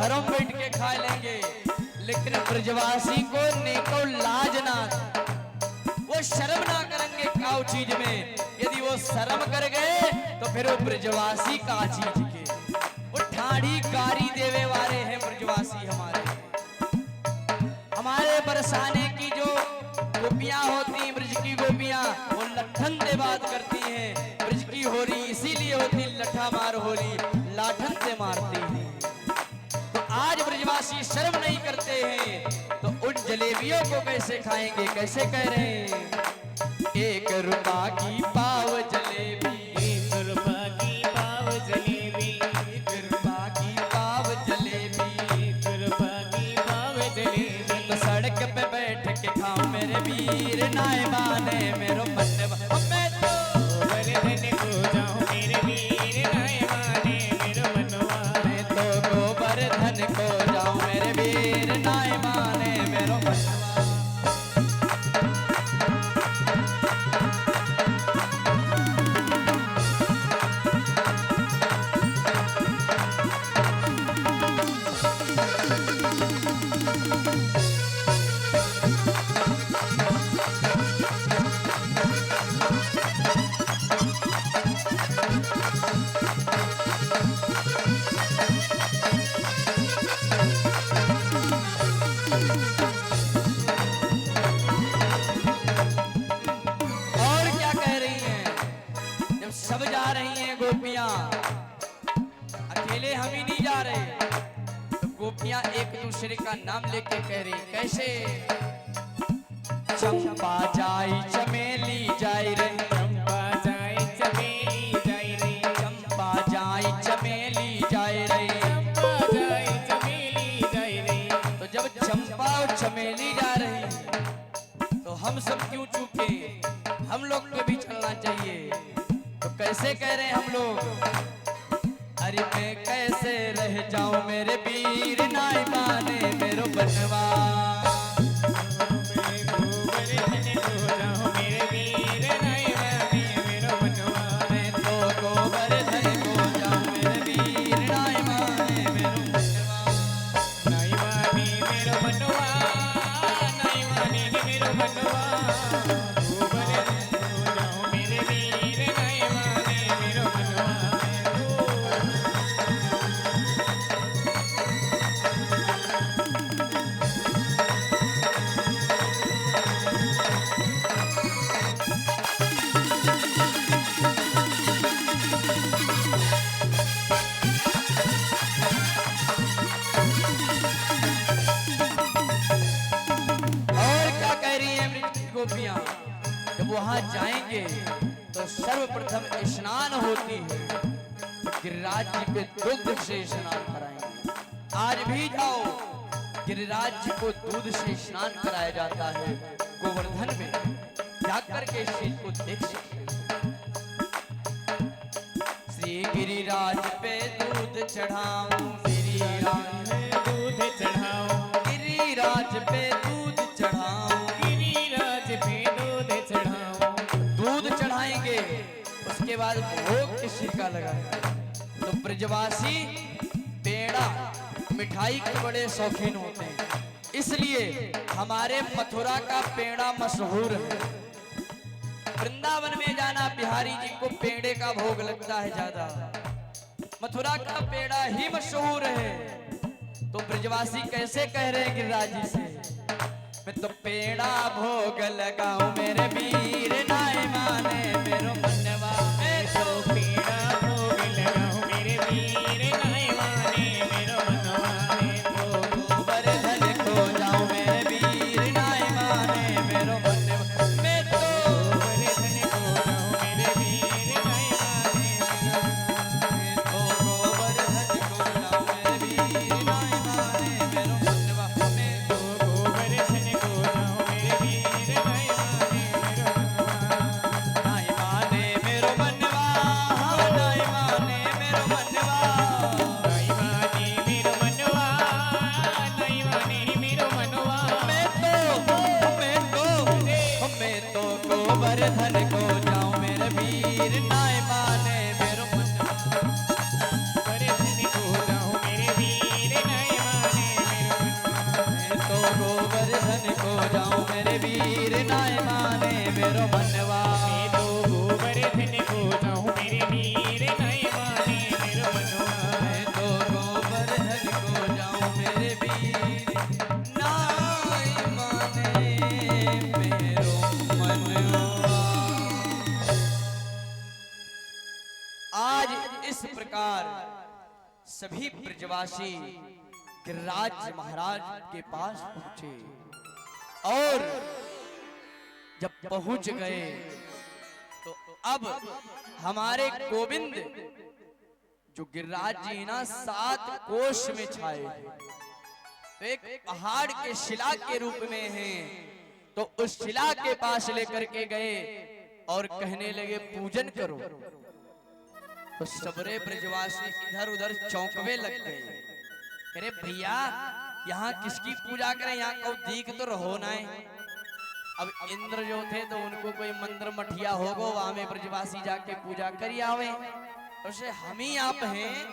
घरों में बैठ के खा लेंगे, लेकिन ब्रजवासी को नेको लाज ना, वो शर्म ना करेंगे काउ चीज में। यदि वो शर्म कर गए तो फिर वो ब्रजवासी का चीज के, वो ठाड़ी गारी देवे वाले हैं ब्रजवासी। हमारे बरसाने की जो गोपियां होती, ब्रज की गोपियां, वो लठन से बात करती हैं। ब्रज की होली इसीलिए होती लठा मार होली, लाठन से मारती हैं। तो आज ब्रजवासी शर्म नहीं करते हैं, तो उन जलेबियों को कैसे खाएंगे? कैसे कह रहे हैं? 1 रुपया की पाव जलेबी, 1 रुपया की पाव जलेबी, 1 रुपया की पाव जलेबी, 1 रुपया की पाव जलेबी। तो सड़क पे बैठ के खाओ मेरे वीर, नाय माने मेरो मनवा। मैं तो गोवर्धन को जाऊं मेरे वीर, नाय माने मेरो मनवा। मैं तो गोवर्धन को जाऊं मेरे वीर, नाय माने मेरो मनवा। सब जा रही हैं गोपियां, अकेले हम ही नहीं जा रहे। तो गोपियां एक दूसरे का नाम लेके कह रही, कैसे? चंपा जाई चमेली जाई रे, चंपा जाए चमेली जाए रे, चंपा जाई चमेली जाई रे, चंपा जाए चमेली जाए रे। तो जब चंपा और चमेली जा रही तो हम सब क्यों चूके? हम लोग को भी चलना चाहिए। तो कैसे कह रहे हैं हम लोग? अरे मैं कैसे रह जाऊं मेरे वीर, नाय माने मेरो बनवा। मैं गोवर्धन को जाऊं मेरे वीर, नाय माने मेरो मनवा। मैं तो गोवर्धन को जाऊं मेरे वीर, नाय माने मेरो बनवा। नाय माने मेरो मनवा, नाय माने मेरो मनवा। गोवर्धन को जाऊं मेरे वीर, नाय माने मेरो मनवा। और क्या कह रही है मृग की गोपियां? जब वहां जाएंगे तो सर्वप्रथम स्नान होती है, तो गिरिराज जी पे दुग्ध से स्नान कराएंगे। आज भी जाओ, गिरिराज जी को दूध से स्नान कराया जाता है गोवर्धन में, जाकर के इस चीज को देख सकते हो। श्री गिरिराज पे दूध चढ़ाऊं, गिरिराज दूध चढ़ाओ, गिरिराज पे दूध चढ़ाऊं, गिरिराज पे दूध चढ़ाओ। दूध चढ़ाएंगे, उसके बाद भोग किसी का लगाएंगे। तो ब्रजवासी पेड़ा मिठाई के बड़े शौकीन होते हैं, इसलिए हमारे मथुरा का पेड़ा मशहूर है। वृंदावन में जाना बिहारी जी को पेड़े का भोग लगता है ज्यादा, मथुरा का पेड़ा ही मशहूर है। तो ब्रजवासी कैसे कह रहे हैं गिरिराज जी से? मैं तो पेड़ा भोग लगाऊं मेरे वीर, नाय माने मेरो मनवा। मैं तो पेड़ा भोग लगाऊं मेरे वीर, नाय माने मेरो मनवा। मैं तो गोवर्धन को जाऊं मेरे वीर, नाय माने मेरो मनवा। मैं तो गोवर्धन को जाऊं मेरे वीर, नाय माने मेरो मनवा। मैं तो गोवर्धन को जाऊं मेरे वीर, नाय माने मेरो मनवा। मैं तो गोवर्धन को जाऊं मेरे वीर, नाय माने मेरो मनवा। नाय माने मेरो मनवा, हाँ नाय माने मेरो मनवा। नाय माने मेरो मनवा, नाय माने मेरो मनवा। मैं तो गोवर्धन को जाऊं मेरे वीर, नाय माने मेरो मनवा। गोवर्धन को जाऊं मेरे वीर, नाय मेरो मनवा। मैं तो गोवर्धन को जाऊं मेरे वीर नहीं माने मेरो मनवा। मैं तो गोवर्धन को जाऊं मेरे वीर नाई माने मेरो मनवा। आज इस प्रकार सभी ब्रजवासी गिरिराज महाराज के पास पहुंचे और जब पहुंच गए तो अब हमारे गोविंद जो गिरिराज जी ना 7 कोष में छाए हैं, तो एक पहाड़ के शिला के रूप में हैं, तो उस शिला के पास लेकर के गए और कहने लगे पूजन करो। तो सबरे ब्रजवासी इधर उधर चौंकवे लग गए। अरे भैया यहाँ किसकी पूजा करें, यहाँ को दीख तो रहो ना। अब इंद्र जो थे तो उनको कोई मंदिर मठिया होगो, वहां में ब्रजवासी जाके पूजा करी आवे। उसे हम ही आप हैं,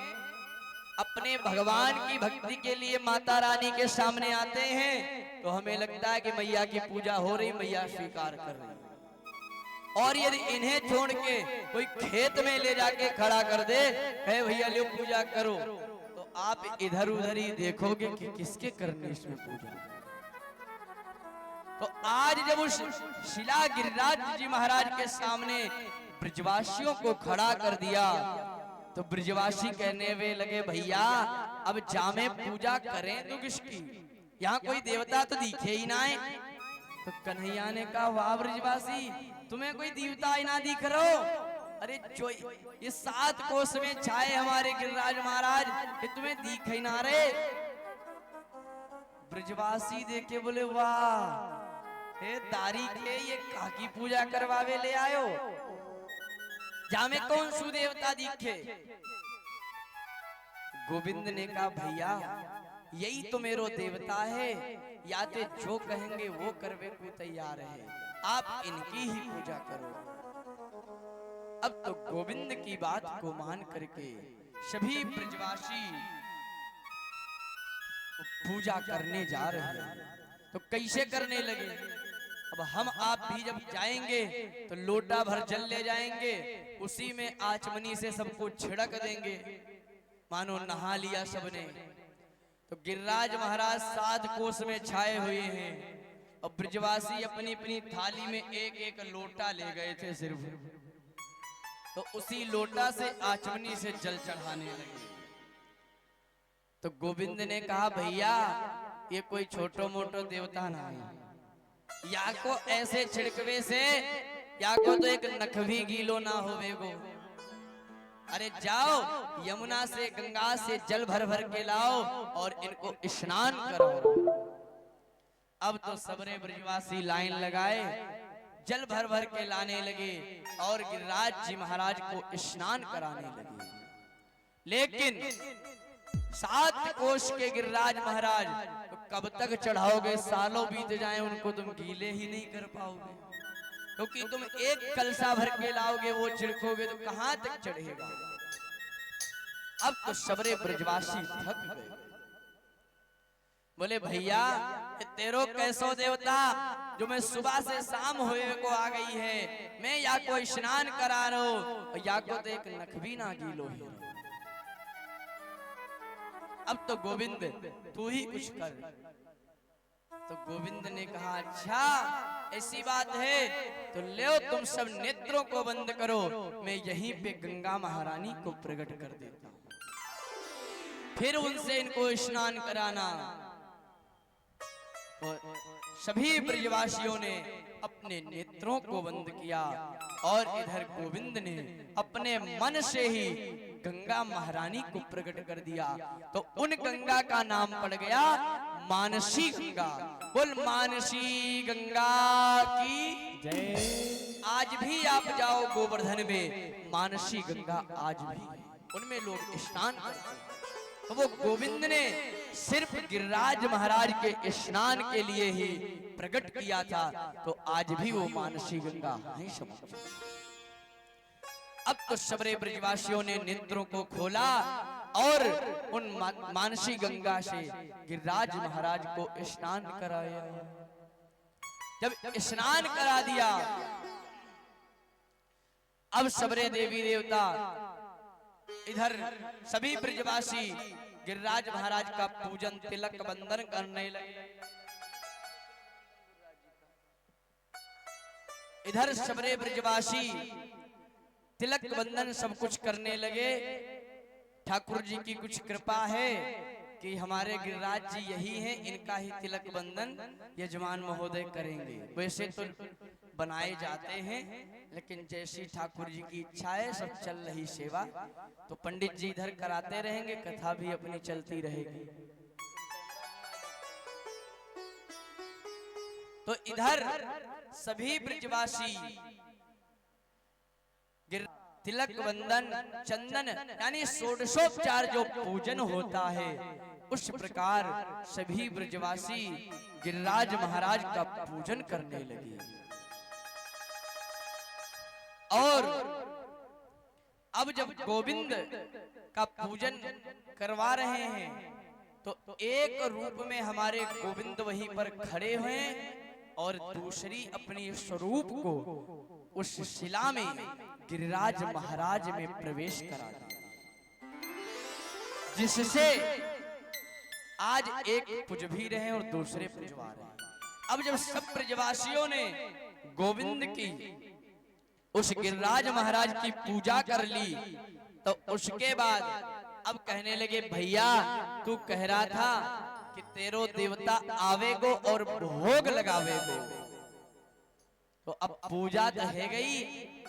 अपने भगवान की भक्ति के लिए माता रानी के सामने आते हैं तो हमें लगता है कि मैया की पूजा हो रही, मैया स्वीकार कर रही। और यदि इन्हें छोड़ के कोई खेत में ले जाके खड़ा कर दे, कहे भैया लो पूजा करो, तो आप इधर उधर ही देखोगे कि किसके करने इसमें पूजा। तो आज जब उस शिला गिरिराज जी महाराज के सामने ब्रजवासियों को खड़ा कर दिया तो ब्रजवासी कहने वे लगे भैया अब जामे पूजा करें तो किसकी, यहाँ कोई देवता तो दिखे ही ना है। तो कन्हैया ने कहा वाह ब्रजवासी तुम्हें कोई देवता ही ना दिख रहो, अरे जो ये 7 कोष में छाए हमारे गिरिराज महाराज ये तुम्हें दिख ही ना रहे। ब्रजवासी देखे बोले वाह हे तारीख है ये काकी पूजा करवावे ले आयो, जामे कौन सु देवता दिखे। गोविंद ने कहा भैया यही तो मेरो देवता है, या तो जो कहेंगे वो करवे को तैयार है, आप इनकी ही पूजा करो। अब तो गोविंद की बात को मान करके सभी ब्रजवासी पूजा करने जा रहे हैं। तो कैसे करने लगे, अब हम आप भी जब जाएंगे तो लोटा भर जल ले जाएंगे, उसी में आचमनी से सबको छिड़क देंगे, मानो नहा लिया सबने। तो गिरिराज महाराज 7 कोष में छाए हुए हैं और ब्रजवासी अपनी अपनी थाली में एक एक लोटा ले गए थे सिर्फ, तो उसी लोटा से आचमनी से जल चढ़ाने लगे। तो गोविंद ने कहा भैया ये कोई छोटो मोटो देवता ना है, या को ऐसे छिड़कवे से या को तो एक नख भी गीलो ना होवे गो। अरे जाओ यमुना से गंगा से जल भर भर के लाओ और इनको स्नान कराओ। अब तो सबरे ब्रजवासी लाइन लगाए, जल भर भर के लाने लगे और गिरिराज जी महाराज को स्नान कराने लगे। लेकिन 7 कोष के गिरिराज महाराज तो कब तक चढ़ाओगे, सालों बीत जाए उनको तुम गीले ही नहीं कर पाओगे, क्योंकि तुम एक कलसा भर के लाओगे वो छिड़कोगे तो कहां तक चढ़ेगा। अब तो सबरे ब्रजवासी थक गए, बोले भैया तेरो कैसो देवता जो मैं सुबह से शाम हुए को आ गई है, मैं या को स्नान करा रहा हूं या को तो एक नख भी ना गीलो है। अब तो गोविंद तू ही कुछ कर। तो गोविंद ने कहा अच्छा ऐसी बात है तो ले तुम सब नेत्रों को बंद करो, मैं यहीं पे गंगा महारानी को प्रकट कर देता हूं, फिर उनसे इनको स्नान कराना। तो सभी ब्रजवासियों ने अपने नेत्रों को बंद किया और इधर गोविंद ने अपने मन से ही गंगा महारानी को प्रकट कर दिया। तो उन गंगा का नाम पड़ गया मानसी गंगा। बोल मानसी गंगा की जय। आज भी आप जाओ गोवर्धन में, मानसी गंगा आज भी उनमें लोग स्नान करते हैं। तो वो गोविंद ने सिर्फ गिरिराज महाराज के स्नान के लिए ही प्रकट किया था, तो आज भी वो मानसी गंगा नहीं समझ। अब तो सबरे ब्रजवासियों ने नेत्रों को खोला और उन मानसी गंगा से गिरिराज महाराज को स्नान कराया। जब स्नान करा दिया अब सबरे देवी देवता इधर सभी ब्रजवासी गिरिराज महाराज का पूजन तिलक बंधन करने लगे। इधर सबरे ब्रजवासी तिलक बंधन सब कुछ करने लगे। ठाकुर जी की कुछ कृपा है कि हमारे गिरिराज जी यही हैं, इनका ही तिलक बंधन यजमान महोदय करेंगे। वैसे तो बनाए जाते हैं, लेकिन जैसी ठाकुर जी की इच्छा है सब चल रही सेवा, तो पंडित जी इधर कराते रहेंगे, कथा भी अपनी चलती रहेगी। तो इधर सभी ब्रजवासी तिलक बंधन चंदन यानी षोडशोपचार जो पूजन होता है, उस प्रकार सभी ब्रजवासी गिरिराज महाराज का पूजन करने लगे। और अब जब गोविंद का पूजन करवा रहे हैं, तो एक रूप में हमारे गोविंद वहीं पर खड़े हुए और दूसरी अपनी स्वरूप को उस शिला में गिरिराज महाराज में प्रवेश करा दिया, जिससे आज एक पुज भी रहे और दूसरे पुजवा रहे। अब जब सब ब्रजवासियों ने गोविंद की उस गिरिराज महाराज की पूजा कर ली, तो उसके बाद अब कहने लगे, भैया तू कह रहा था कि तेरो देवता आवेगो और भोग लगावेगो, तो अब पूजा तो है गई,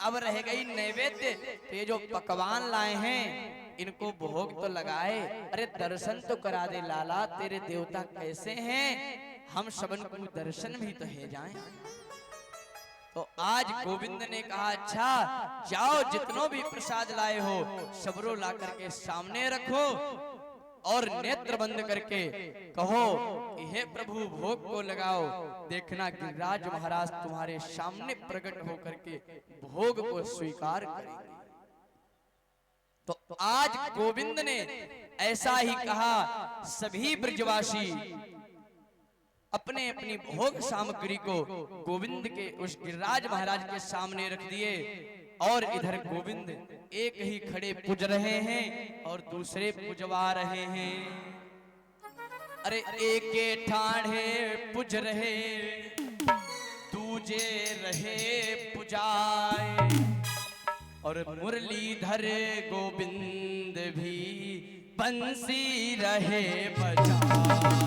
अब रह गई नैवेद्य। तो ये जो पकवान लाए हैं इनको भोग तो लगाए, अरे दर्शन तो करा दे लाला, तेरे देवता कैसे हैं, हम सबन को दर्शन भी तो है जाएं। तो आज गोविंद ने कहा, अच्छा जाओ जितनों भी प्रसाद लाए हो सबरो ला करके सामने रखो और नेत्र बंद करके कहो कि हे प्रभु भोग को लगाओ, देखना गिरिराज महाराज तुम्हारे सामने प्रकट होकर के भोग को स्वीकार करेंगे। तो आज गोविंद ने ऐसा ही कहा, सभी ब्रजवासी अपने अपनी भोग सामग्री को गोविंद के उस गिरिराज महाराज के सामने रख दिए, और इधर गोविंद एक ही खड़े पूज रहे हैं और दूसरे पुजवा रहे हैं। अरे एक ठाणे पूज रहे दूजे रहे पुजाए, और मुरलीधर गोविंद भी बंसी रहे बजाए।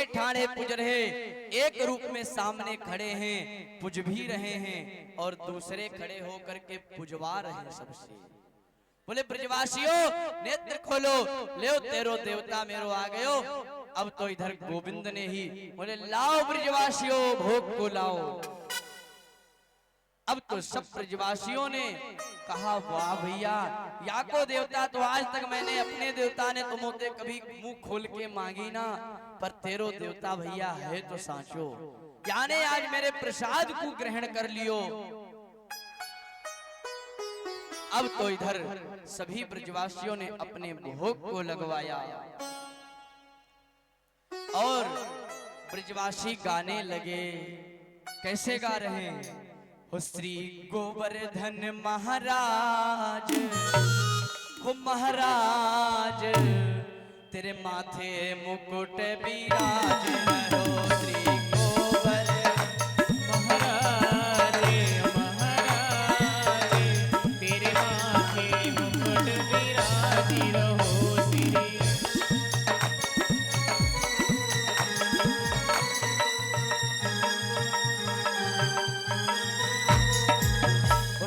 ठाणे पूज रहे, एक रूप में सामने खड़े हैं, पूज भी रहे हैं और दूसरे खड़े होकर के पुजवा रहे हैं सबसे। बोले ब्रजवासियों नेत्र खोलो, ले तेरो देवता मेरो आ गयो। अब तो इधर गोविंद ने ही बोले, लाओ ब्रजवासियों भोग को लाओ। अब तो सब ब्रजवासियों ने कहा, वाह भैया, या को देवता तो आज तक मैंने अपने देवता ने तुमोते कभी मुंह खोल के मांगी ना, पर तेरो देवता भैया है तो साचो, याने आज मेरे प्रसाद को ग्रहण कर लियो। अब तो इधर सभी ब्रजवासियों ने अपने भोग को लगवाया और ब्रजवासी गाने लगे। कैसे गा रहे हैं? हो श्री गोवर्धन महाराज, हो महाराज तेरे माथे मुकुट विराज हो। श्री गोवर्धन महाराज महाराज तेरे माथे मुकुट विराज रहो।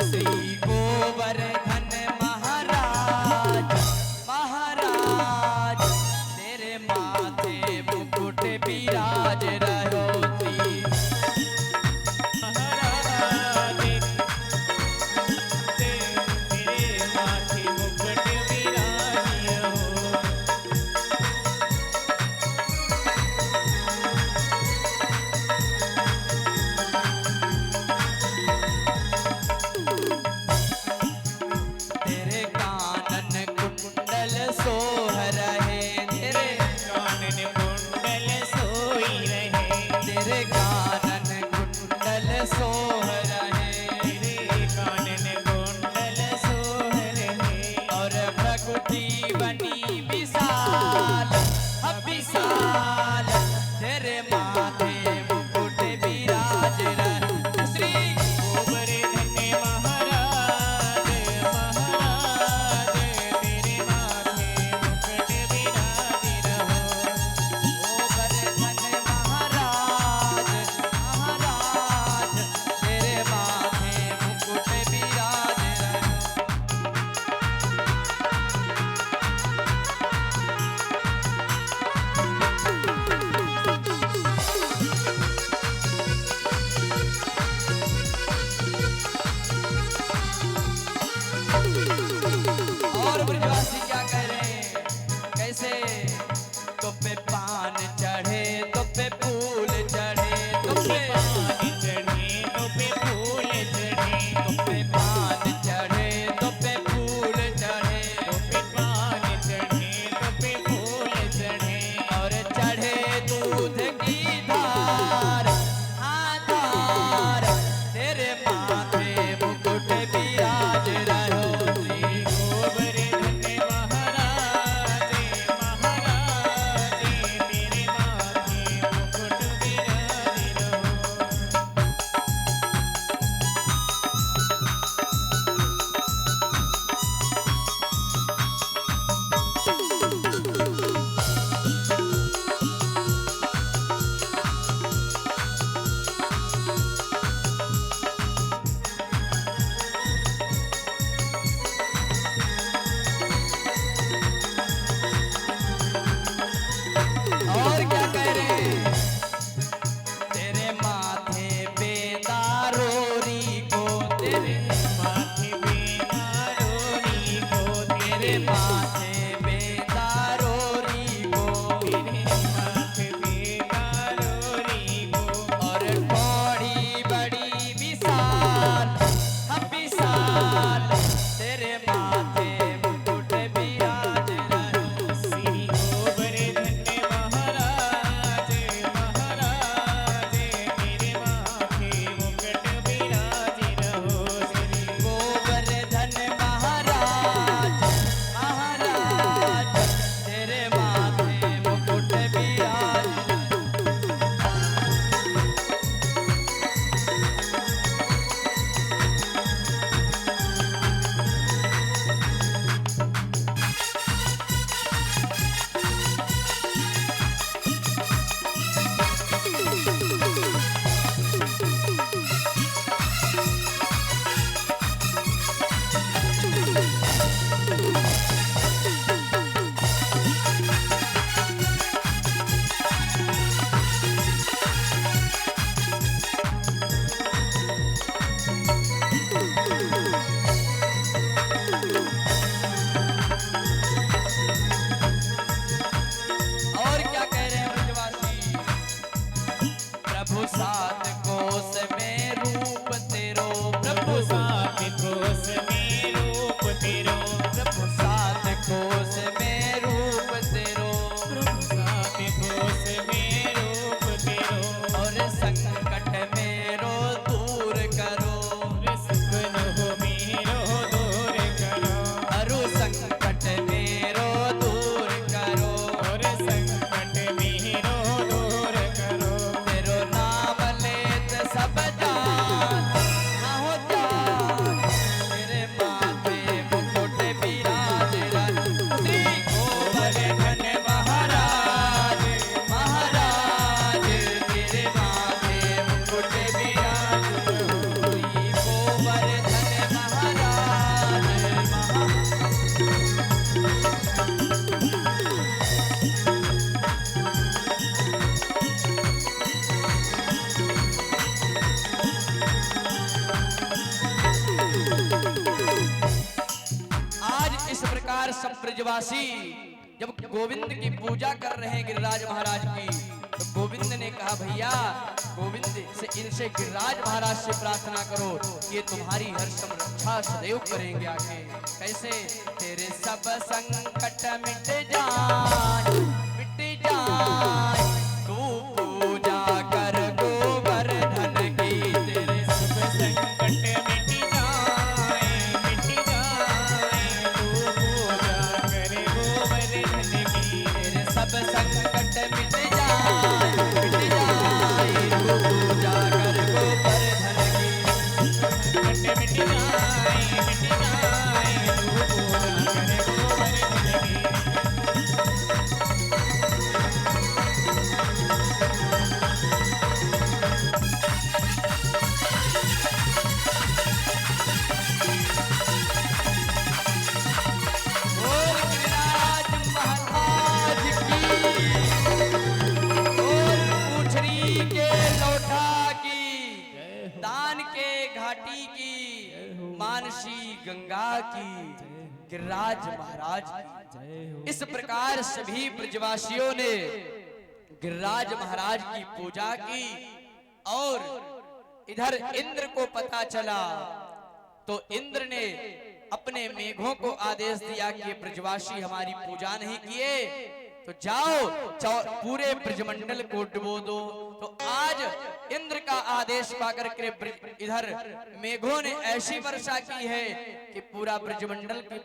श्री गोवर्धन महाराज, महाराज तेरे माथे मुकुट विराज प्रकार सब ब्रजवासी जब गोविंद की पूजा कर रहे हैं गिरिराज महाराज की, तो गोविंद ने कहा भैया गोविंद से इनसे गिरिराज महाराज से प्रार्थना करो कि ये तुम्हारी हर सम रक्षा सदैव करेंगे आके। कैसे? तेरे सब संकट मिट जाए तू पूजा कर गोवर्धन की। तेरे सब संकट मिट जाए तू पूजा कर गोवर्धन की। तेरे सब संकट मिट जाए तू पूजा कर गोवर्धन की। संकट मिट जाए तू पूजा कर गोवर्धन की। बोल गिरिराज महाराज की। बोल पूछरी के लौटा की। दान के घाटी की। मानसी गंगा की। गिरिराज महाराज की। इस प्रकार सभी ब्रजवासियों ने गिरिराज महाराज की पूजा की। और इधर इंद्र को पता चला तो इंद्र ने अपने मेघों को आदेश दिया कि ब्रजवासी हमारी पूजा नहीं किए तो जाओ पूरे ब्रजमंडल को डुबो दो। तो आज इंद्र का आदेश पाकर के इधर मेघों ने ऐसी वर्षा की है कि पूरा ब्रजमंडल की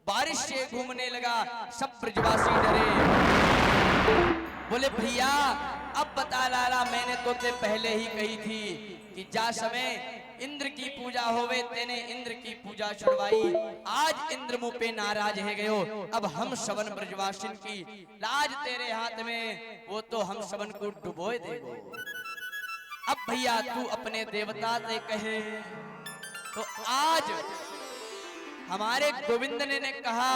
बारिश से घूमने लगा। सब ब्रजवासी डरे। बोले भैया अब बता लाला, मैंने तो ते पहले ही कही थी कि जा समय इंद्र की पूजा होवे, तेने इंद्र की पूजा छुड़वाई। आज इंद्र मुंह पे नाराज है गयो। अब हम सबन ब्रजवासिन की लाज तेरे हाथ में, वो तो हम सबन को डुबोए देगो। अब भैया तू अपने देवता से कहे। तो आज हमारे गोविंद ने कहा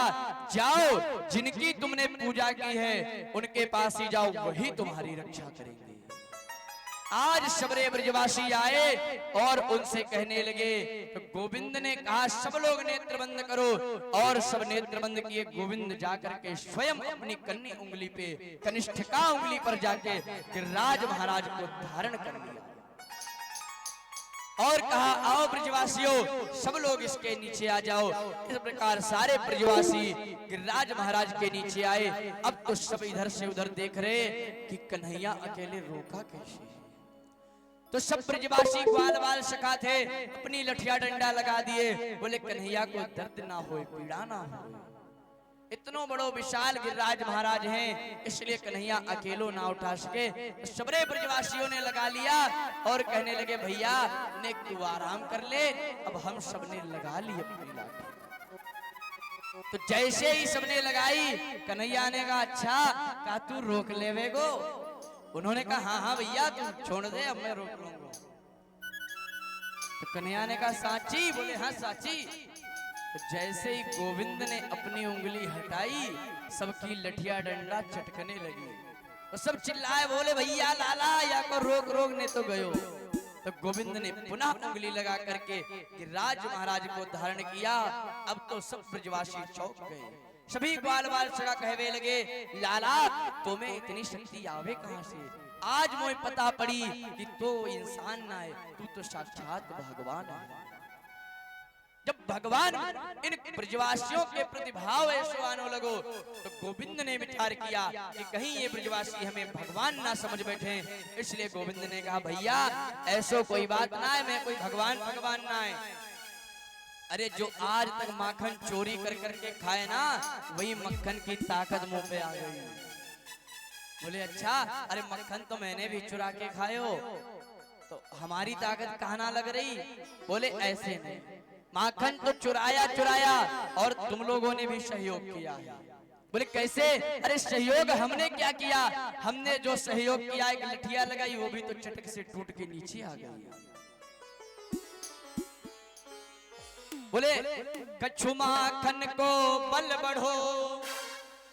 जाओ जिनकी तुमने पूजा की है उनके पास ही जाओ, वही तुम्हारी रक्षा करेंगे। आज सबरे ब्रजवासी आए और उनसे कहने लगे। तो गोविंद ने कहा सब लोग नेत्र बंद करो। और सब नेत्र बंद किए। गोविंद जाकर के स्वयं अपनी कन्नी उंगली पे कनिष्ठिका उंगली पर जाके गिरिराज महाराज को धारण कर लिया और कहा आओ ब्रजवासियों सब लोग इसके नीचे आ जाओ। इस प्रकार सारे ब्रजवासी गिरिराज महाराज के नीचे आए। अब तो सब इधर से उधर देख रहे कि कन्हैया अकेले रोका कैसे। तो सब ब्रजवासी ग्वाल बाल सखा थे, अपनी लठिया डंडा लगा दिए। बोले कन्हैया को दर्द ना हो, पीड़ा ना हो। इतनो बड़ो विशाल गिरिराज महाराज हैं, इसलिए कन्हैया अकेलो ना उठा सके। तो सबरे ब्रजवासियों ने लगा लिया और कहने लगे भैया ने तू आराम कर ले, अब हम सबने लगा ली अपनी लाठी। तो जैसे ही सबने लगाई कन्हैया ने कहा अच्छा का तू रोक लेवे गो। उन्होंने कहा हाँ हाँ भैया तू छोड़ दे, अब मैं रोक लूंगा। तो कन्हैया ने कहा साची? बोले हाँ साची। तो जैसे ही गोविंद ने अपनी उंगली हटाई सबकी लठिया डंडा चटकने लगी। तो सब चिल्लाए बोले भैया लाला या को रोक रोक ने तो गयो। तो गोविंद ने पुनः उंगली लगा करके गिरिराज महाराज को धारण किया। अब तो सब ब्रजवासी चौंक गए। सभी ग्वाल बाल सगा कहवे लगे लाला तुम्हें इतनी शक्ति आवे कहां से? आज मोए पता पड़ी कि तो इंसान ना है, तू तो साक्षात भगवान है। जब भगवान इन ब्रजवासियों के प्रतिभाव ऐसो आने लगो तो गोविंद ने विचार किया कि कहीं ये ब्रजवासी हमें भगवान ना समझ बैठे। इसलिए गोविंद ने कहा भैया ऐसो कोई बात ना है, मैं कोई भगवान ना है। अरे जो आज तक माखन चोरी कर करके खाए ना वही मक्खन की ताकत मुंह पे आ गई। बोले अच्छा, अरे मक्खन तो मैंने भी चुरा के खाए हो तो हमारी ताकत कहाँ ना लग रही? बोले ऐसे नहीं, माखन तो चुराया और तुम लोगों ने भी सहयोग किया है। बोले कैसे? अरे सहयोग हमने क्या किया? हमने जो सहयोग किया एक लठिया लगाई वो भी तो चटक से टूट के नीचे आ गई। बोले कछु माखन को बल बढ़ो,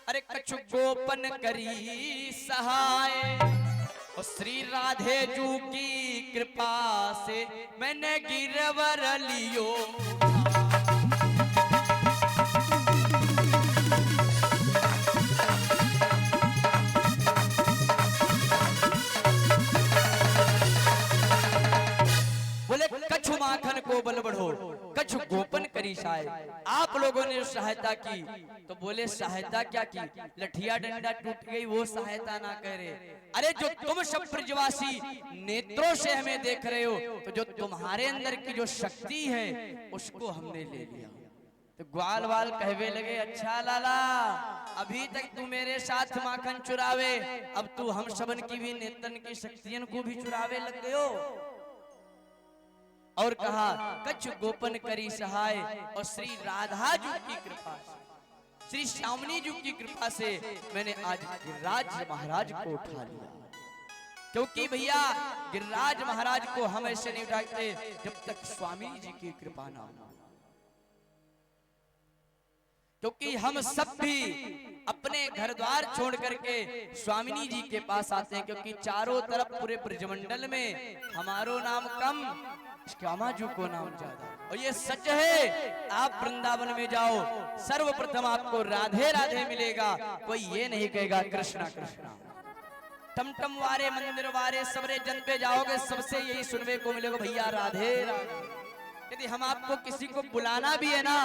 अरे कछु गोपन करी सहाय। और श्री राधे जू की कृपा से मैंने गिरवर लियो। बल बढ़ो, कछु गोपन करी साय। आप लोगों ने सहायता की तो बोले सहायता क्या की, लठिया डंडा टूट गई वो सहायता ना करे। अरे जो तुम सब ब्रजवासी नेत्रों से हमें देख रहे हो, तो जो तुम्हारे अंदर की जो शक्ति है उसको हमने ले लिया। तो ग्वाल वाल कहवे लगे, अच्छा लाला, अभी तक तू मेरे साथ माखन चुरावे, अब तू हम सबन की भी नेतन की शक्तियन को भी चुरावे लग गयो। और कहा कछु गोपन करी सहाय। और श्री राधा जी की कृपा से, श्री श्यामनी जी की कृपा से मैंने आज गिरिराज महाराज को उठा लिया। क्योंकि भैया गिरिराज महाराज को हम ऐसे नहीं उठाते जब तक स्वामी जी की कृपा ना हो। क्योंकि हम सब भी अपने घर द्वार छोड़ करके स्वामिनी जी के पास आते हैं, क्योंकि चारों तरफ पूरे ब्रजमंडल में हमारो नाम कम, श्यामा जी को नाम ज्यादा। और ये सच है, आप वृंदावन में जाओ सर्वप्रथम आपको राधे राधे मिलेगा, कोई ये नहीं कहेगा कृष्णा कृष्णा। टमटम वारे मंदिर वारे सबरे जन पे जाओगे, सबसे यही सुनने को मिलेगा, भैया राधे राधे। यदि हम आपको किसी को बुलाना भी है ना,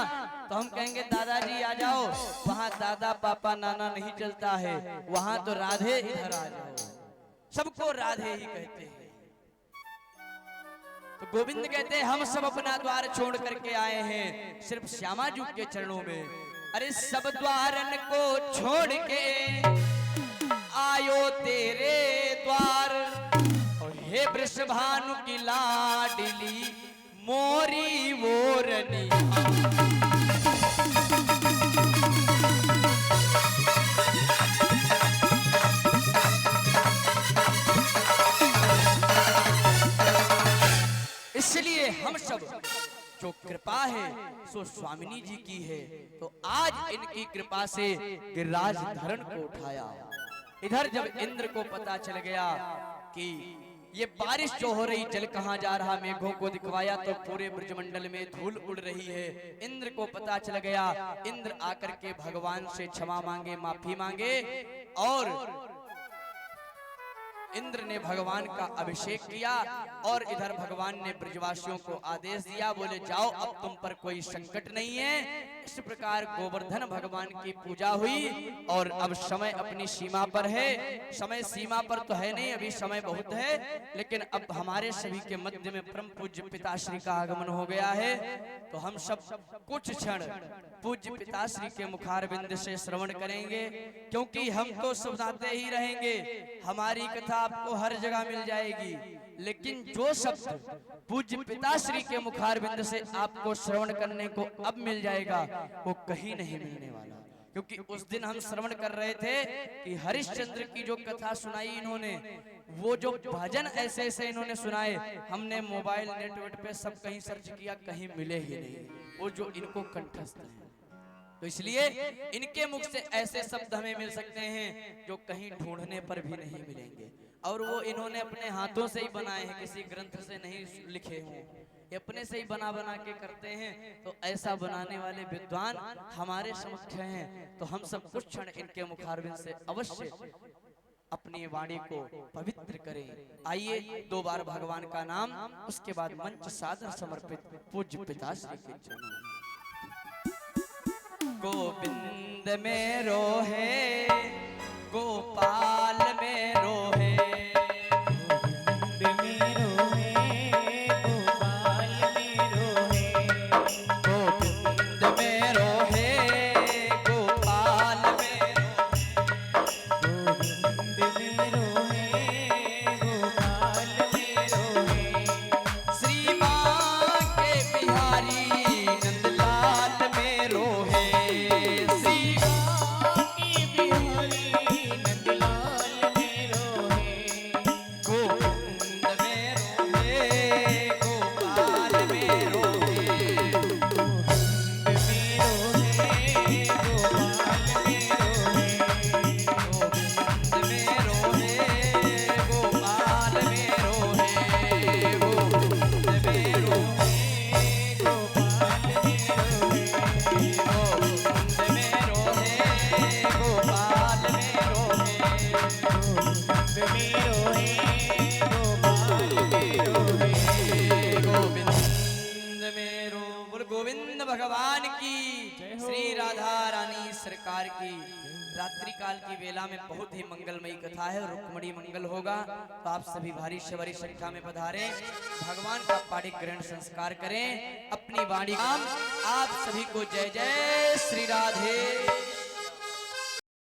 तो हम कहेंगे दादाजी आ जाओ, वहाँ दादा पापा नाना नहीं चलता है, वहाँ तो राधे इधर आ जाओ, सबको राधे ही कहते हैं। तो गोविंद कहते हैं हम सब अपना द्वार छोड़ करके आए हैं सिर्फ श्यामा जी के चरणों में। अरे सब द्वारन को छोड़ के आयो तेरे द्वार, और हे वृषभानु की लाडली मोरी वोरनी। इसलिए हम सब जो कृपा है सो स्वामिनी जी की है, तो आज इनकी कृपा से गिरिराज धरण को उठाया। इधर जब इंद्र को पता चल गया कि ये बारिश जो हो रही, जल कहाँ जा रहा, मेघों को दिखवाया तो पूरे ब्रजमंडल में धूल उड़ रही है। इंद्र को पता चल गया, इंद्र आकर के भगवान से क्षमा मांगे, माफी मांगे, और इंद्र ने भगवान का अभिषेक किया। और इधर भगवान ने ब्रजवासियों को आदेश दिया, बोले जाओ अब तुम पर कोई संकट नहीं है। इस प्रकार गोवर्धन भगवान की पूजा हुई, और अब समय अपनी सीमा पर है। समय सीमा पर तो है नहीं, अभी समय बहुत है, लेकिन अब हमारे सभी के मध्य में परम पूज्य पिताश्री का आगमन हो गया है। तो हम सब कुछ क्षण पूज्य पिताश्री के मुखारविंद से श्रवण करेंगे, क्योंकि हम तो सुनाते ही रहेंगे, हमारी कथा आपको हर जगह मिल जाएगी, लेकिन जो शब्द पूज्य पिताश्री के मुखारविंद से आपको श्रवण करने को अब मिल जाएगा वो कहीं नहीं मिलने वाला। क्योंकि उस दिन हम श्रवण कर रहे थे कि हरिश्चंद्र की जो कथा सुनाई इन्होंने, वो जो भजन ऐसे ऐसे इन्होंने सुनाए, हमने मोबाइल नेटवर्क पे सब कहीं सर्च किया, कहीं मिले ही नहीं वो जो इनको कंठस्थ है। तो इसलिए इनके मुख से ऐसे शब्द हमें मिल सकते हैं जो कहीं ढूंढने पर भी नहीं मिलेंगे, और वो इन्होंने अपने हाथों से ही बनाए हैं, किसी ग्रंथ से नहीं लिखे हों, अपने से ही बना बना के करते हैं। तो ऐसा बनाने वाले विद्वान हमारे समक्ष हैं, तो हम सब कुछ क्षण इनके मुखारविंद से अवश्य अपनी वाणी को पवित्र करें। आइए 2 बार भगवान का नाम, उसके बाद मंच सादर समर्पित पूज्य पिताश्री के चरणों में। गोविंद में रोहे, गोपाल में रोहे, गोविंद में रोहे, गोपाल में रोहे, गोविंद में रोहे, गोपाल में गोविंद में रोहे, गोपाल में रोहे, श्री माँ के बिहारी नंदलाल में रोहे, श्री की बिहारी नंदलाल भगवान की, जय हो। श्री राधा रानी सरकार की। रात्रि काल की वेला में बहुत ही मंगलमयी कथा है, रुक्मणी मंगल होगा, तो आप सभी भारी से भारी संख्या में पधारें, भगवान का पाठिक ग्रहण संस्कार करें। अपनी वाणी आप सभी को जय जय श्री राधे।